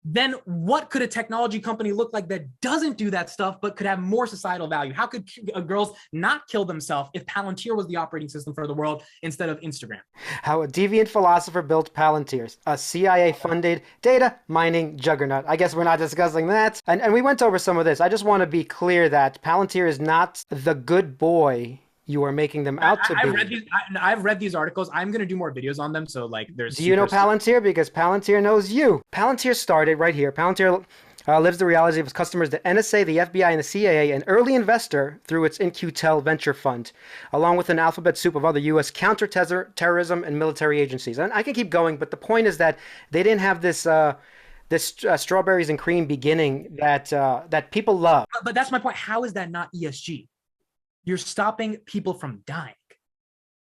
Then what could a technology company look like that doesn't do that stuff, but could have more societal value? How could girls not kill themselves if Palantir was the operating system for the world instead of Instagram? How a deviant philosopher built Palantir, a CIA-funded data mining juggernaut. I guess we're not discussing that. And we went over some of this. I just want to be clear that Palantir is not the good boy you are making them out to be. I've read these articles. I'm going to do more videos on them. So like there's... Do you know Palantir? Because Palantir knows you. Palantir started right here. Palantir lives the reality of its customers, the NSA, the FBI, and the CIA, an early investor through its In-Q-Tel venture fund, along with an alphabet soup of other U.S. counterterrorism and military agencies. And I can keep going, but the point is that they didn't have this strawberries and cream beginning that people love. But that's my point. How is that not ESG? You're stopping people from dying.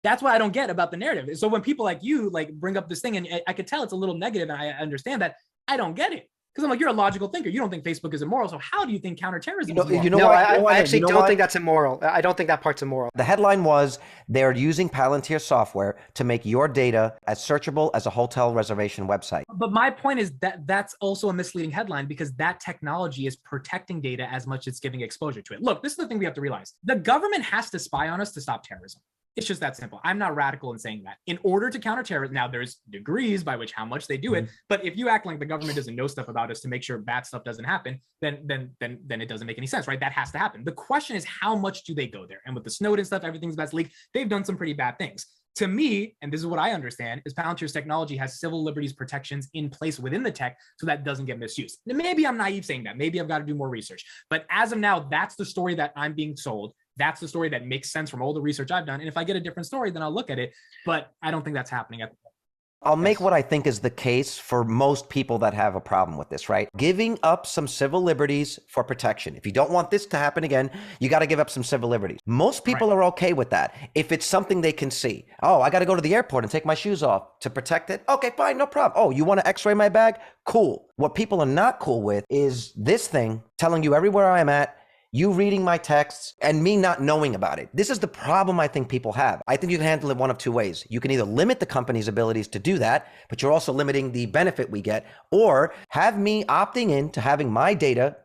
That's what I don't get about the narrative. So when people like you like bring up this thing, and I could tell it's a little negative, and I understand that, I don't get it. Because I'm like, you're a logical thinker. You don't think Facebook is immoral. So how do you think counterterrorism is immoral? No, I actually don't think that's immoral. I don't think that part's immoral. The headline was, they're using Palantir software to make your data as searchable as a hotel reservation website. But my point is that that's also a misleading headline, because that technology is protecting data as much as it's giving exposure to it. Look, this is the thing we have to realize. The government has to spy on us to stop terrorism. It's just that simple. I'm not radical in saying that. In order to counter terrorism, now there's degrees by which how much they do it. But if you act like the government doesn't know stuff about us to make sure bad stuff doesn't happen, then it doesn't make any sense, right? That has to happen. The question is, how much do they go there? And with the Snowden stuff, everything's that's leaked. They've done some pretty bad things. To me, and this is what I understand, is Palantir's technology has civil liberties protections in place within the tech so that doesn't get misused. Now, maybe I'm naive saying that. Maybe I've got to do more research. But as of now, that's the story that I'm being sold. That's the story that makes sense from all the research I've done. And if I get a different story, then I'll look at it. But I don't think that's happening at the moment. I'll make what I think is the case for most people that have a problem with this, right? Giving up some civil liberties for protection. If you don't want this to happen again, you got to give up some civil liberties. Most people are okay with that if it's something they can see. Oh, I got to go to the airport and take my shoes off to protect it. Okay, fine, no problem. Oh, you want to x-ray my bag? Cool. What people are not cool with is this thing telling you everywhere I am at, you reading my texts, and me not knowing about it. This is the problem I think people have. I think you can handle it one of two ways. You can either limit the company's abilities to do that, but you're also limiting the benefit we get, or have me opting in to having my data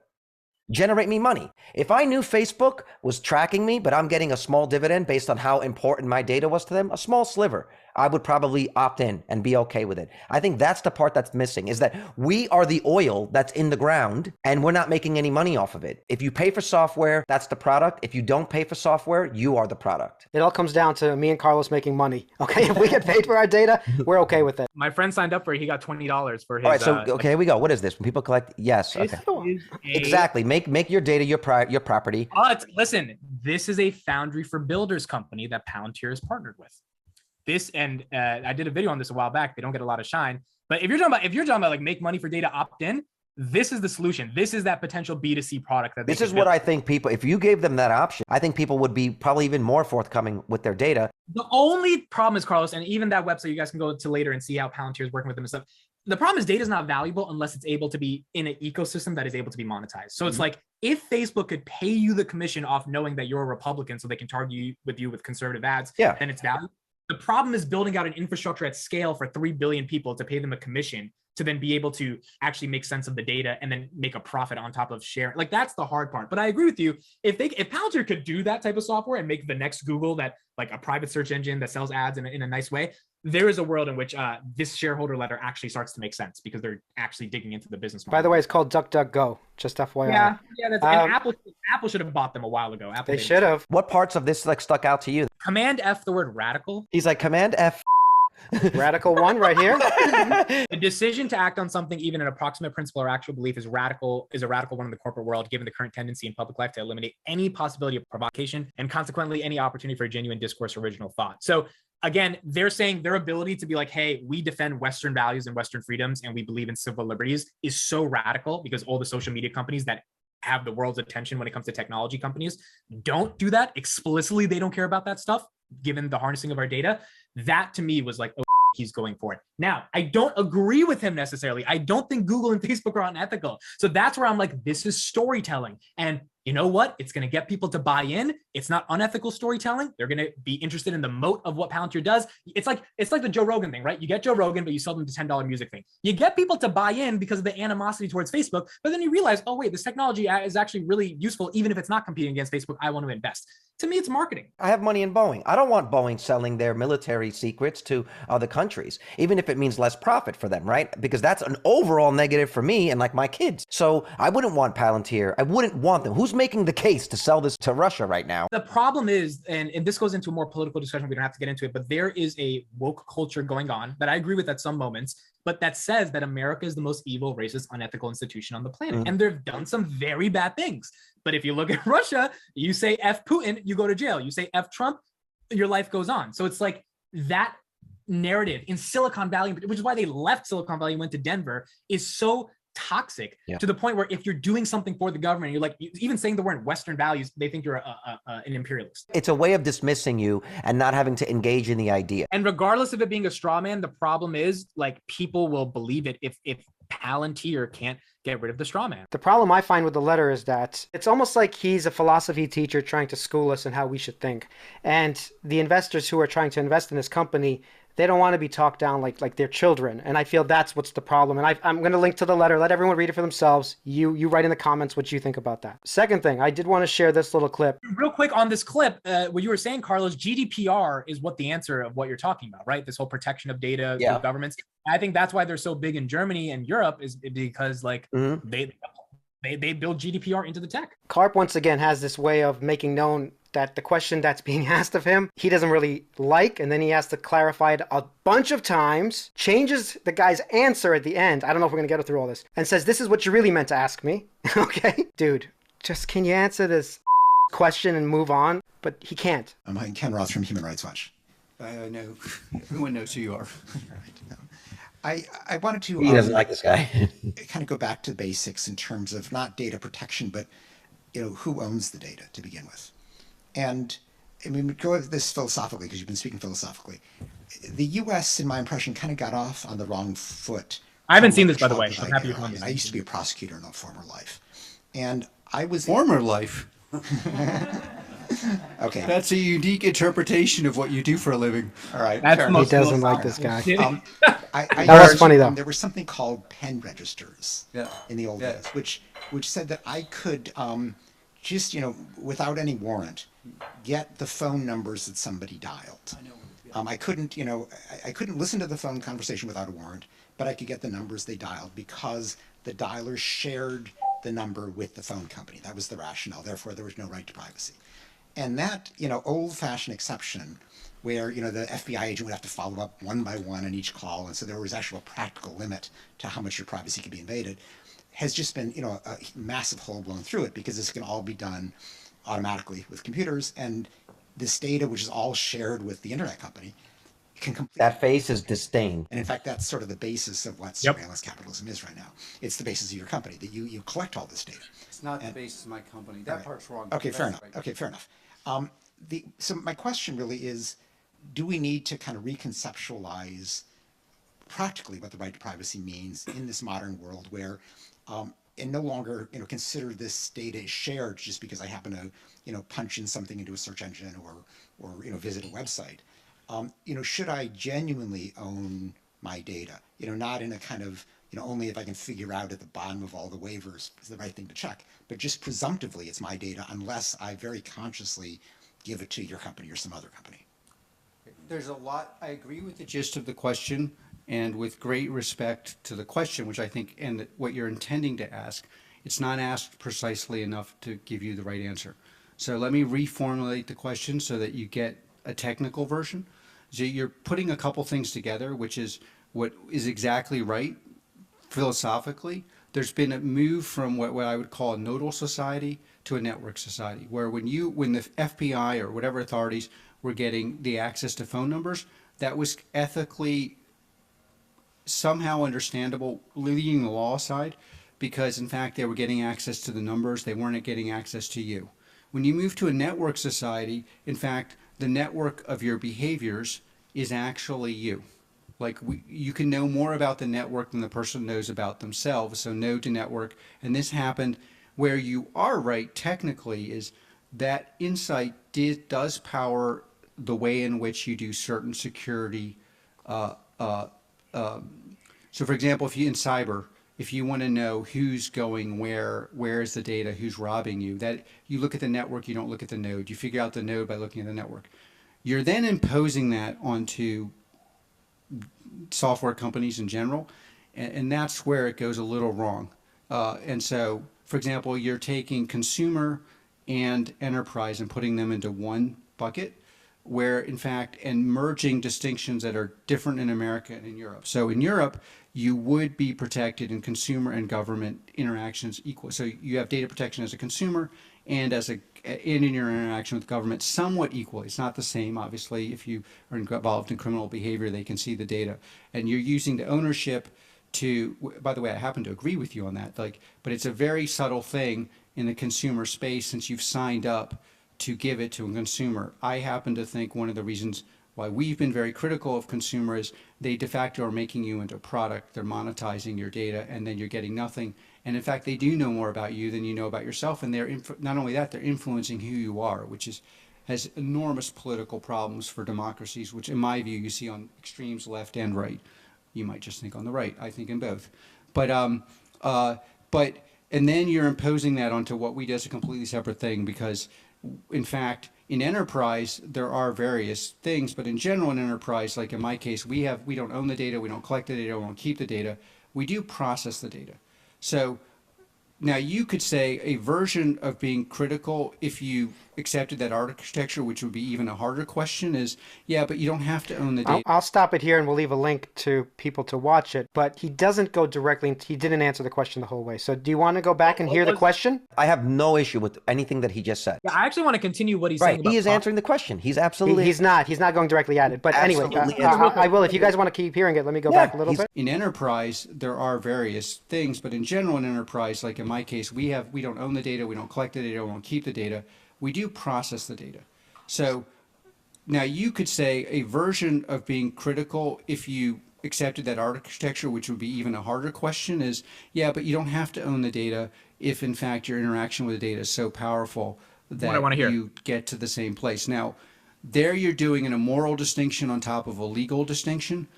generate me money. If I knew Facebook was tracking me, but I'm getting a small dividend based on how important my data was to them, a small sliver, I would probably opt in and be okay with it. I think that's the part that's missing, is that we are the oil that's in the ground and we're not making any money off of it. If you pay for software, that's the product. If you don't pay for software, you are the product. It all comes down to me and Carlos making money. Okay, if we get paid for our data, we're okay with it. My friend signed up for it. He got $20 for his. All right, so okay, here we go. What is this? When people collect, yes, okay, exactly. Make your data your property. But listen, this is a foundry for builders company that Palantir is partnered with. This and I did a video on this a while back. They don't get a lot of shine, but if you're talking about like make money for data opt in, this is the solution. This is that potential B2C product that this is what I think people, if you gave them that option, I think people would be probably even more forthcoming with their data. The only problem is, Carlos, and even that website you guys can go to later and see how Palantir is working with them and stuff. The problem is data is not valuable unless it's able to be in an ecosystem that is able to be monetized. So it's like, if Facebook could pay you the commission off knowing that you're a Republican so they can target you with conservative ads, then it's valuable. The problem is building out an infrastructure at scale for 3 billion people to pay them a commission to then be able to actually make sense of the data and then make a profit on top of sharing. Like, that's the hard part. But I agree with you. If Palantir could do that type of software and make the next Google that, like, a private search engine that sells ads in a nice way, there is a world in which this shareholder letter actually starts to make sense because they're actually digging into the business model. By the way, it's called DuckDuckGo, just FYI. Yeah, that's, and Apple should have bought them a while ago. They should have. What parts of this like stuck out to you? Command F the word radical. He's like, Command F. Radical one right here. The decision to act on something, even an approximate principle or actual belief, is a radical one in the corporate world, given the current tendency in public life to eliminate any possibility of provocation and consequently any opportunity for a genuine discourse or original thought. So again, they're saying their ability to be like, hey, we defend Western values and Western freedoms and we believe in civil liberties is so radical because all the social media companies that have the world's attention when it comes to technology companies don't do that explicitly. They don't care about that stuff, given the harnessing of our data. That to me was like, oh, he's going for it. Now, I don't agree with him necessarily. I don't think Google and Facebook are unethical. So that's where I'm like, this is storytelling. And you know what? It's going to get people to buy in. It's not unethical storytelling. They're going to be interested in the moat of what Palantir does. It's like the Joe Rogan thing, right? You get Joe Rogan, but you sell them the $10 music thing. You get people to buy in because of the animosity towards Facebook, but then you realize, oh wait, this technology is actually really useful. Even if it's not competing against Facebook, I want to invest. To me, it's marketing. I have money in Boeing. I don't want Boeing selling their military secrets to other countries, even if it means less profit for them, right? Because that's an overall negative for me and like my kids. So I wouldn't want Palantir. I wouldn't want them. Who's making the case to sell this to Russia right now? The problem is, and this goes into a more political discussion, we don't have to get into it, but there is a woke culture going on that I agree with at some moments, but that says that America is the most evil, racist, unethical institution on the planet. And they've done some very bad things. But if you look at Russia, you say F Putin, you go to jail. You say F Trump, your life goes on. So it's like that narrative in Silicon Valley, which is why they left Silicon Valley and went to Denver, is so toxic to the point where if you're doing something for the government, you're like, even saying the word Western values, they think you're an imperialist. It's a way of dismissing you and not having to engage in the idea. And regardless of it being a straw man, the problem is like people will believe it if Palantir can't get rid of the straw man. The problem I find with the letter is that it's almost like he's a philosophy teacher trying to school us in how we should think. And the investors who are trying to invest in this company, they don't want to be talked down like they're children. And I feel that's what's the problem. And I'm going to link to the letter. Let everyone read it for themselves. You write in the comments what you think about that. Second thing, I did want to share this little clip. Real quick on this clip, what you were saying, Carlos, GDPR is what the answer of what you're talking about, right? This whole protection of data with governments. I think that's why they're so big in Germany and Europe, is because like they build GDPR into the tech. Karp once again has this way of making known that the question that's being asked of him, he doesn't really like, and then he has to clarify it a bunch of times, changes the guy's answer at the end. I don't know if we're going to get through all this, and says, this is what you really meant to ask me. Okay? Dude, just can you answer this question and move on? But he can't. I'm Ken Roth from Human Rights Watch. I know. Everyone knows who you are. I wanted to... He doesn't like this guy. kind of go back to the basics in terms of not data protection, but who owns the data to begin with. And I mean, go at this philosophically, because you've been speaking philosophically. The U.S., in my impression, kind of got off on the wrong foot. I haven't seen this, by the way. I'm happy you're on this. I used to be a prosecutor in a former life. And I was... Former life? Okay. That's a unique interpretation of what you do for a living. All right. He doesn't like this guy. That was funny, though. There was something called pen registers in the old days, which said that I could just, without any warrant, get the phone numbers that somebody dialed. I couldn't, I couldn't listen to the phone conversation without a warrant, but I could get the numbers they dialed because the dialer shared the number with the phone company. That was the rationale. Therefore, there was no right to privacy. And that, old-fashioned exception where, the FBI agent would have to follow up one by one on each call, and so there was actually a practical limit to how much your privacy could be invaded, has just been, a massive hole blown through it, because this can all be done automatically with computers, and this data, which is all shared with the internet company, can complete. That face is disdain. And in fact, that's sort of the basis of what surveillance capitalism is right now. It's the basis of your company, that you collect all this data. It's not the basis of my company. That part's wrong. Okay, fair enough. Okay, fair enough. So my question really is, do we need to kind of reconceptualize practically what the right to privacy means in this modern world where and no longer consider this data is shared just because I happen to punch in something into a search engine or visit a website. Should I genuinely own my data? Not in a kind of only if I can figure out at the bottom of all the waivers is the right thing to check, but just presumptively it's my data unless I very consciously give it to your company or some other company. There's a lot. I agree with the gist of the question, and with great respect to the question, which I think, and what you're intending to ask, it's not asked precisely enough to give you the right answer. So let me reformulate the question so that you get a technical version. So you're putting a couple things together, which is what is exactly right philosophically. There's been a move from what I would call a nodal society to a network society, where when the FBI or whatever authorities were getting the access to phone numbers, that was ethically somehow understandable, leaving the law aside, because in fact they were getting access to the numbers, they weren't getting access to you. When you move to a network society, in fact, the network of your behaviors is actually you. Like you can know more about the network than the person knows about themselves, so node to network. And this happened where you are right technically is that insight does power the way in which you do certain security. So for example, if you in cyber, if you want to know who's going where is the data, who's robbing you, that you look at the network, you don't look at the node. You figure out the node by looking at the network. You're then imposing that onto software companies in general, and that's where it goes a little wrong. And so, for example, you're taking consumer and enterprise and putting them into one bucket, where in fact, and merging distinctions that are different in America and in Europe. So in Europe, you would be protected in consumer and government interactions equal. So you have data protection as a consumer and in your interaction with government somewhat equally. It's not the same, obviously. If you are involved in criminal behavior, they can see the data. And you're using the ownership to, by the way, I happen to agree with you on that, but it's a very subtle thing in the consumer space since you've signed up to give it to a consumer. I happen to think one of the reasons why we've been very critical of consumers. They de facto are making you into a product. They're monetizing your data, and then you're getting nothing. And in fact, they do know more about you than you know about yourself. And they're not only that, they're influencing who you are, which has enormous political problems for democracies, which in my view, you see on extremes left and right. You might just think on the right. I think in both. And then you're imposing that onto what we do as a completely separate thing, because in fact, in enterprise, there are various things, but in general, in enterprise, like in my case, we don't own the data, we don't collect the data, we don't keep the data. We do process the data. So now you could say a version of being critical, if you accepted that architecture, which would be even a harder question, is, yeah, but you don't have to own the data. I'll stop it here and we'll leave a link to people to watch it, but he doesn't go directly, he didn't answer the question the whole way. So do you want to go back and hear the question? I have no issue with anything that he just said. Yeah, I actually want to continue what he's saying. Right, he is answering the question. He's absolutely... He's not going directly at it. But anyway, I will. If you guys want to keep hearing it, let me go back a little bit. In enterprise, there are various things, but in general, in enterprise, like in my case, we don't own the data, we don't collect the data, we don't keep the data. We do process the data. So now you could say a version of being critical, if you accepted that architecture, which would be even a harder question, is, yeah, but you don't have to own the data if in fact your interaction with the data is so powerful that you get to the same place. Now, there you're doing a moral distinction on top of a legal distinction.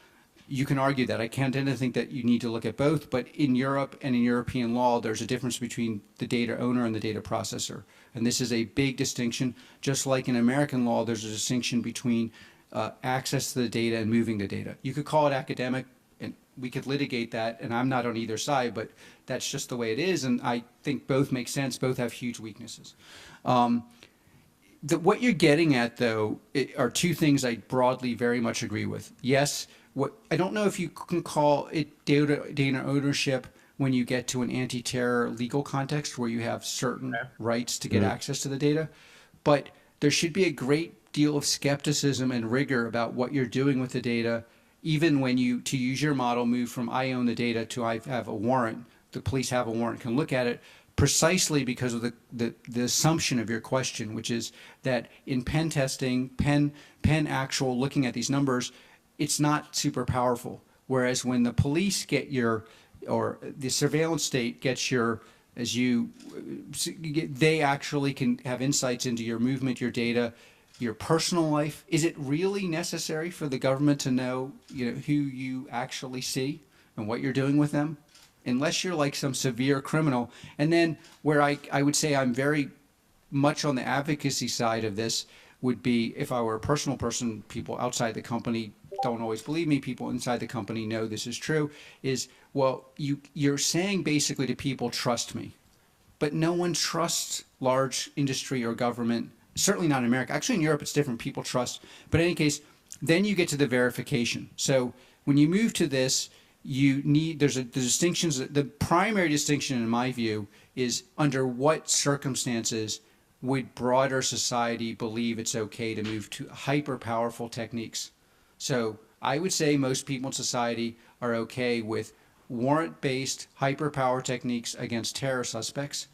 You can argue that. I can't tend to think that you need to look at both, but in Europe and in European law, there's a difference between the data owner and the data processor. And this is a big distinction. Just like in American law, there's a distinction between access to the data and moving the data. You could call it academic, and we could litigate that, and I'm not on either side, but that's just the way it is, and I think both make sense. Both have huge weaknesses. What you're getting at, though, are two things I broadly very much agree with. Yes, I don't know if you can call it data ownership when you get to an anti-terror legal context where you have certain rights to get access to the data, but there should be a great deal of skepticism and rigor about what you're doing with the data, even when you, to use your model, move from I own the data to I have a warrant, the police have a warrant, can look at it, precisely because of the assumption of your question, which is that in pen testing, pen actual looking at these numbers, it's not super powerful. Whereas when the police get your, or the surveillance state gets your, they actually can have insights into your movement, your data, your personal life. Is it really necessary for the government to know, who you actually see and what you're doing with them? Unless you're like some severe criminal. And then where I would say I'm very much on the advocacy side of this would be if I were a personal person, people outside the company don't always believe me, people inside the company know this is true, is, well, you're saying basically to people, trust me. But no one trusts large industry or government, certainly not in America. Actually, in Europe, it's different. People trust. But in any case, then you get to the verification. So when you move to this, you need, the distinctions, the primary distinction in my view is under what circumstances would broader society believe it's okay to move to hyper powerful techniques. So I would say most people in society are okay with warrant-based hyperpower techniques against terror suspects,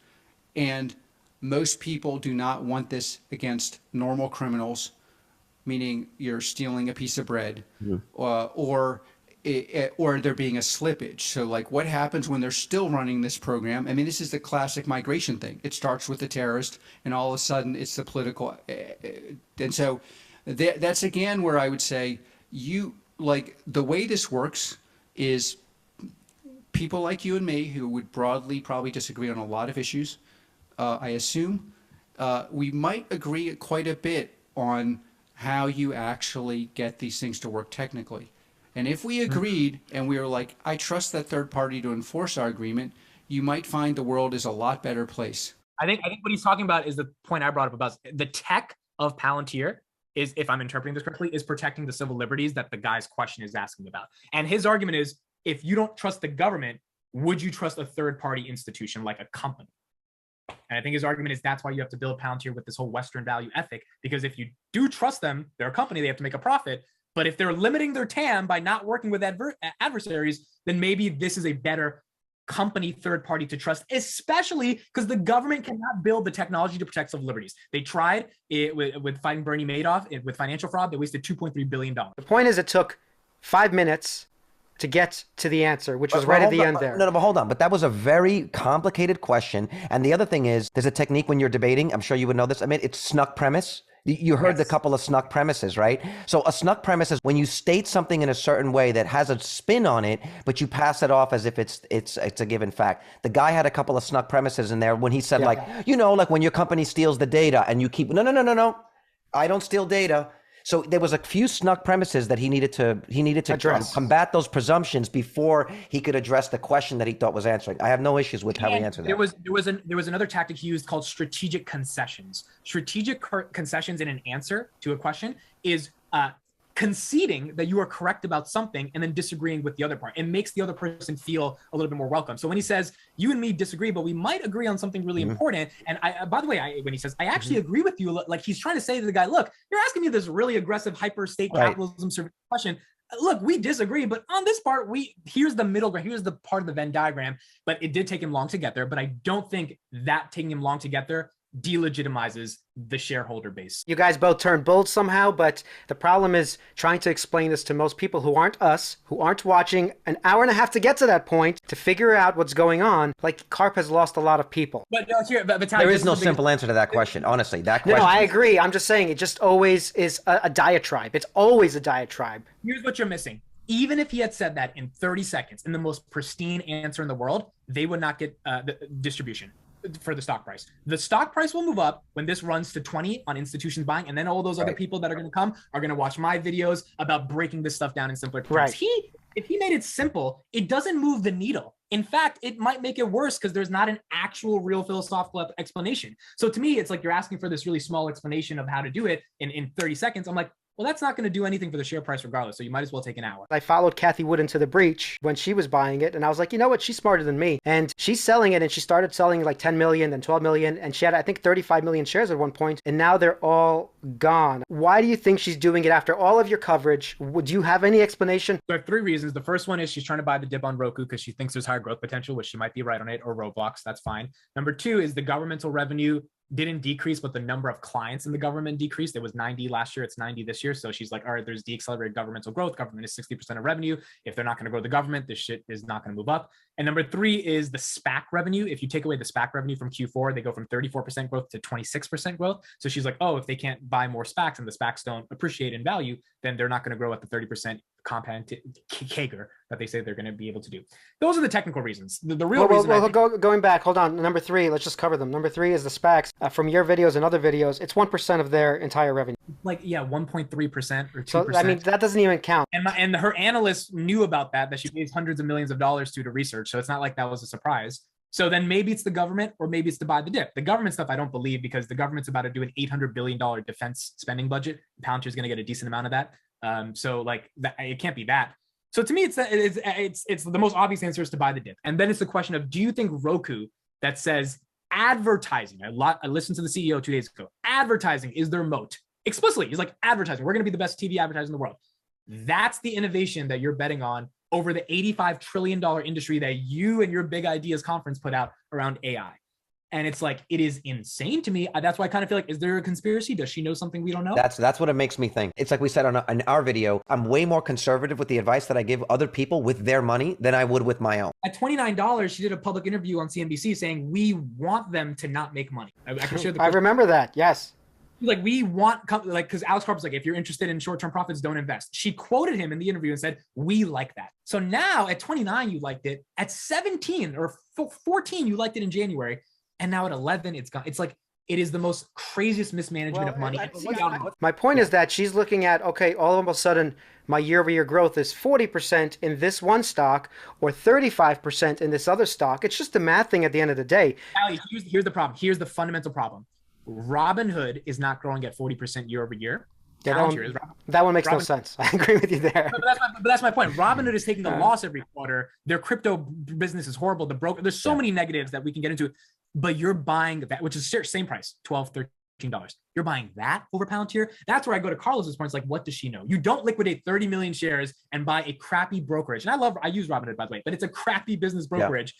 and most people do not want this against normal criminals, meaning you're stealing a piece of bread, or there being a slippage. So like what happens when they're still running this program? I mean, this is the classic migration thing. It starts with the terrorist and all of a sudden it's the political. And so that's again where I would say the way this works is people like you and me who would broadly probably disagree on a lot of issues. I assume we might agree quite a bit on how you actually get these things to work technically. And if we agreed and we were like, I trust that third party to enforce our agreement, you might find the world is a lot better place. I think what he's talking about is the point I brought up about the tech of Palantir is, if I'm interpreting this correctly, is protecting the civil liberties that the guy's question is asking about. And his argument is, if you don't trust the government, would you trust a third party institution like a company? And I think his argument is that's why you have to build Palantir with this whole Western value ethic, because if you do trust them, they're a company, they have to make a profit. But if they're limiting their TAM by not working with adversaries, then maybe this is a better company third party to trust, especially because the government cannot build the technology to protect civil liberties. They tried it with fighting Bernie Madoff, with financial fraud. They wasted $2.3 billion. The point is, it took 5 minutes to get to the answer, which was right at the end there. No, but hold on. But that was a very complicated question. And the other thing is, there's a technique when you're debating. I'm sure you would know this. I mean, it's snuck premise. You heard the couple of snuck premises, right? So a snuck premise is when you state something in a certain way that has a spin on it, but you pass it off as if it's a given fact. The guy had a couple of snuck premises in there when he said, like when your company steals the data and you keep, no, I don't steal data. So there was a few snuck premises that he needed to address, combat those presumptions before he could address the question that he thought was answering. I have no issues with how he answered that. There was another tactic he used called strategic concessions. Strategic concessions in an answer to a question is conceding that you are correct about something and then disagreeing with the other part. It makes the other person feel a little bit more welcome. So when he says, you and me disagree, but we might agree on something really important. And by the way, when he says, I actually agree with you, like he's trying to say to the guy, look, you're asking me this really aggressive hyper state capitalism question. Look, we disagree, but on this part, here's the middle ground, here's the part of the Venn diagram, but it did take him long to get there. But I don't think that taking him long to get there delegitimizes the shareholder base. You guys both turned bold somehow, but the problem is trying to explain this to most people who aren't us, who aren't watching an hour and a half to get to that point, to figure out what's going on. Like, Karp has lost a lot of people. But no, there is no simple answer to that question, honestly. That question. No, I agree. I'm just saying it just always is a diatribe. It's always a diatribe. Here's what you're missing. Even if he had said that in 30 seconds, in the most pristine answer in the world, they would not get the distribution for the stock price. The stock price will move up when this runs to 20 on institutions buying, and then all those other people that are going to come are going to watch my videos about breaking this stuff down in simpler terms. If he made it simple, it doesn't move the needle. In fact, it might make it worse because there's not an actual real philosophical explanation. So to me, it's like you're asking for this really small explanation of how to do it in 30 seconds. I'm like, well, that's not going to do anything for the share price regardless, so you might as well take an hour. I followed Cathie Wood into the breach when she was buying it, and I was like, you know what? She's smarter than me. And she's selling it, and she started selling like 10 million, then 12 million, and she had, I think, 35 million shares at one point, and now they're all gone. Why do you think she's doing it after all of your coverage? Would you have any explanation? There are 3 reasons. The first one is she's trying to buy the dip on Roku because she thinks there's higher growth potential, which she might be right on it, or Roblox. That's fine. Number 2 is the governmental revenue didn't decrease, but the number of clients in the government decreased. It was 90 last year. It's 90 this year. So she's like, all right, there's deaccelerated governmental growth. Government is 60% of revenue. If they're not going to grow the government, this shit is not going to move up. And number 3 is the SPAC revenue. If you take away the SPAC revenue from Q4, they go from 34% growth to 26% growth. So she's like, oh, if they can't buy more SPACs and the SPACs don't appreciate in value, then they're not going to grow at the 30% compound CAGR that they say they're going to be able to do. Those are the technical reasons. The real reason. Going back, hold on. Number 3, let's just cover them. Number 3 is the SPACs. From your videos and other videos, it's 1% of their entire revenue. Like, 1.3% or 2%. So, I mean, that doesn't even count. And her analysts knew about that she pays hundreds of millions of dollars to research. So it's not like that was a surprise. So then maybe it's the government or maybe it's to buy the dip. The government stuff, I don't believe, because the government's about to do an $800 billion defense spending budget. Palantir is going to get a decent amount of that. So like that, it can't be that. So to me, it's the most obvious answer is to buy the dip. And then it's the question of, do you think Roku that says advertising, I listened to the CEO 2 days ago, advertising is their moat. Explicitly, he's like, advertising, we're going to be the best TV advertiser in the world. That's the innovation that you're betting on over the $85 trillion industry that you and your Big Ideas conference put out around AI. And it's like, it is insane to me. That's why I kind of feel like, is there a conspiracy? Does she know something we don't know? That's what it makes me think. It's like we said on our video, I'm way more conservative with the advice that I give other people with their money than I would with my own. At $29, she did a public interview on CNBC saying, we want them to not make money. I can share the I remember that, yes. Like, we want, like, because Alex Karp was like, if you're interested in short-term profits, don't invest. She quoted him in the interview and said, we like that. So now at 29, you liked it. At 17 or 14, you liked it in January. And now at 11, it's gone. It's like, it is the most craziest mismanagement of money. My point is that she's looking at, okay, all of a sudden, my year-over-year growth is 40% in this one stock or 35% in this other stock. It's just a math thing at the end of the day. Ali, here's the problem. Here's the fundamental problem. Robinhood is not growing at 40% year over year. Yeah, that one makes no sense. I agree with you there. But that's my point. Robinhood is taking a loss every quarter. Their crypto business is horrible. The broker, there's so many negatives that we can get into. But you're buying that, which is same price, $12, $13. You're buying that over Palantir. That's where I go to Carlos's point. It's like, what does she know? You don't liquidate 30 million shares and buy a crappy brokerage. And I use Robinhood, by the way, but it's a crappy business brokerage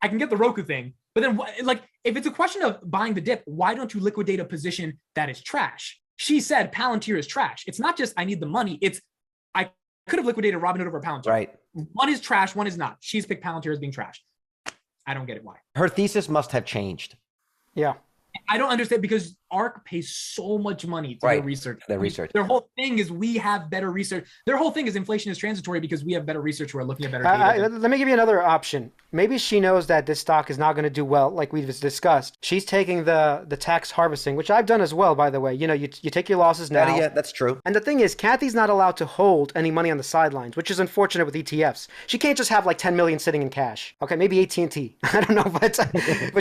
I can get the Roku thing. But then, like, if it's a question of buying the dip, why don't you liquidate a position that is trash? She said Palantir is trash. It's not just I need the money. It's I could have liquidated Robinhood over Palantir. Right. One is trash, one is not. She's picked Palantir as being trash. I don't get it. Why? Her thesis must have changed. Yeah. I don't understand, because ARK pays so much money to their research. Their whole thing is we have better research. Their whole thing is inflation is transitory because we have better research. We're looking at better data. Let me give you another option. Maybe she knows that this stock is not going to do well, like we've discussed. She's taking the tax harvesting, which I've done as well, by the way. You know, you take your losses now. Yeah, that's true. And the thing is, Cathie's not allowed to hold any money on the sidelines, which is unfortunate with ETFs. She can't just have like 10 million sitting in cash. Okay, maybe AT&T. I don't know, but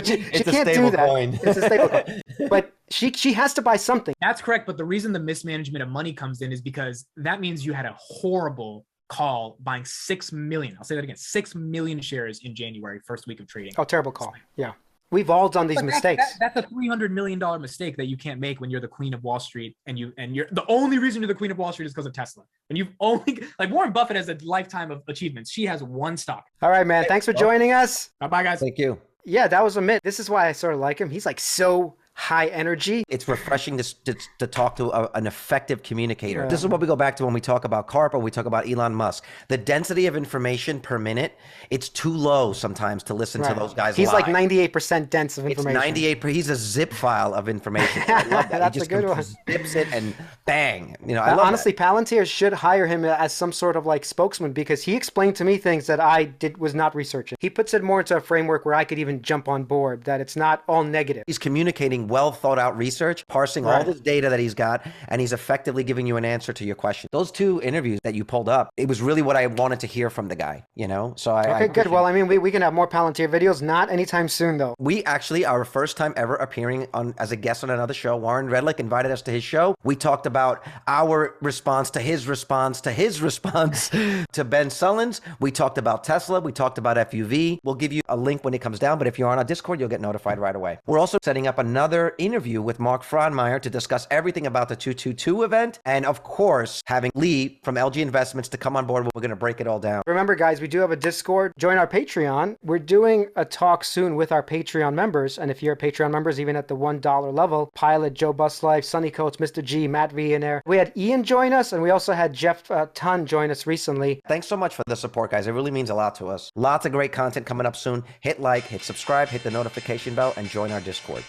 she can't do that. Coin. It's a stable coin. But she has to buy something. That's correct. But the reason the mismanagement of money comes in is because that means you had a horrible call buying 6 million. I'll say that again, 6 million shares in January, first week of trading. Oh, terrible call. Yeah. We've all done these mistakes. That's a $300 million mistake that you can't make when you're the queen of Wall Street, and you're the only reason you're the queen of Wall Street is because of Tesla. And you've only, like, Warren Buffett has a lifetime of achievements. She has one stock. All right, man. Thanks for joining us. Bye, guys. Thank you. Yeah, that was Amit. This is why I sort of like him. He's like so high energy. It's refreshing to talk to an effective communicator. This is what we go back to when we talk about Karp or we talk about Elon Musk. The density of information per minute, it's too low sometimes to listen to those guys He's live. like 98% dense of information. It's 98%. He's a zip file of information. I love that. That's he just a good one. zips it and bang. You know, I love honestly, that. Palantir should hire him as some sort of like spokesman, because he explained to me things that I was not researching. He puts it more into a framework where I could even jump on board, that it's not all negative. He's communicating well thought out research, parsing all this data that he's got, and he's effectively giving you an answer to your question. Those two interviews that you pulled up, it was really what I wanted to hear from the guy, you know? So Okay, good. Well, I mean, we can have more Palantir videos, not anytime soon, though. We actually, our first time ever appearing on as a guest on another show, Warren Redlich invited us to his show. We talked about our response to his response to his response to Ben Sullins. We talked about Tesla. We talked about FUV. We'll give you a link when it comes down, but if you're on our Discord, you'll get notified right away. We're also setting up another interview with Mark Frohnmayer to discuss everything about the 222 event. And of course, having Lee from LG Investments to come on board. We're going to break it all down. Remember, guys, we do have a Discord. Join our Patreon. We're doing a talk soon with our Patreon members. And if you're a Patreon members, even at the $1 level, Pilot, Joe Buslife, Sunny Coates, Mr. G, Matt V in there. We had Ian join us, and we also had Jeff Tun join us recently. Thanks so much for the support, guys. It really means a lot to us. Lots of great content coming up soon. Hit like, hit subscribe, hit the notification bell, and join our Discord.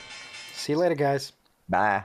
See you later, guys. Bye.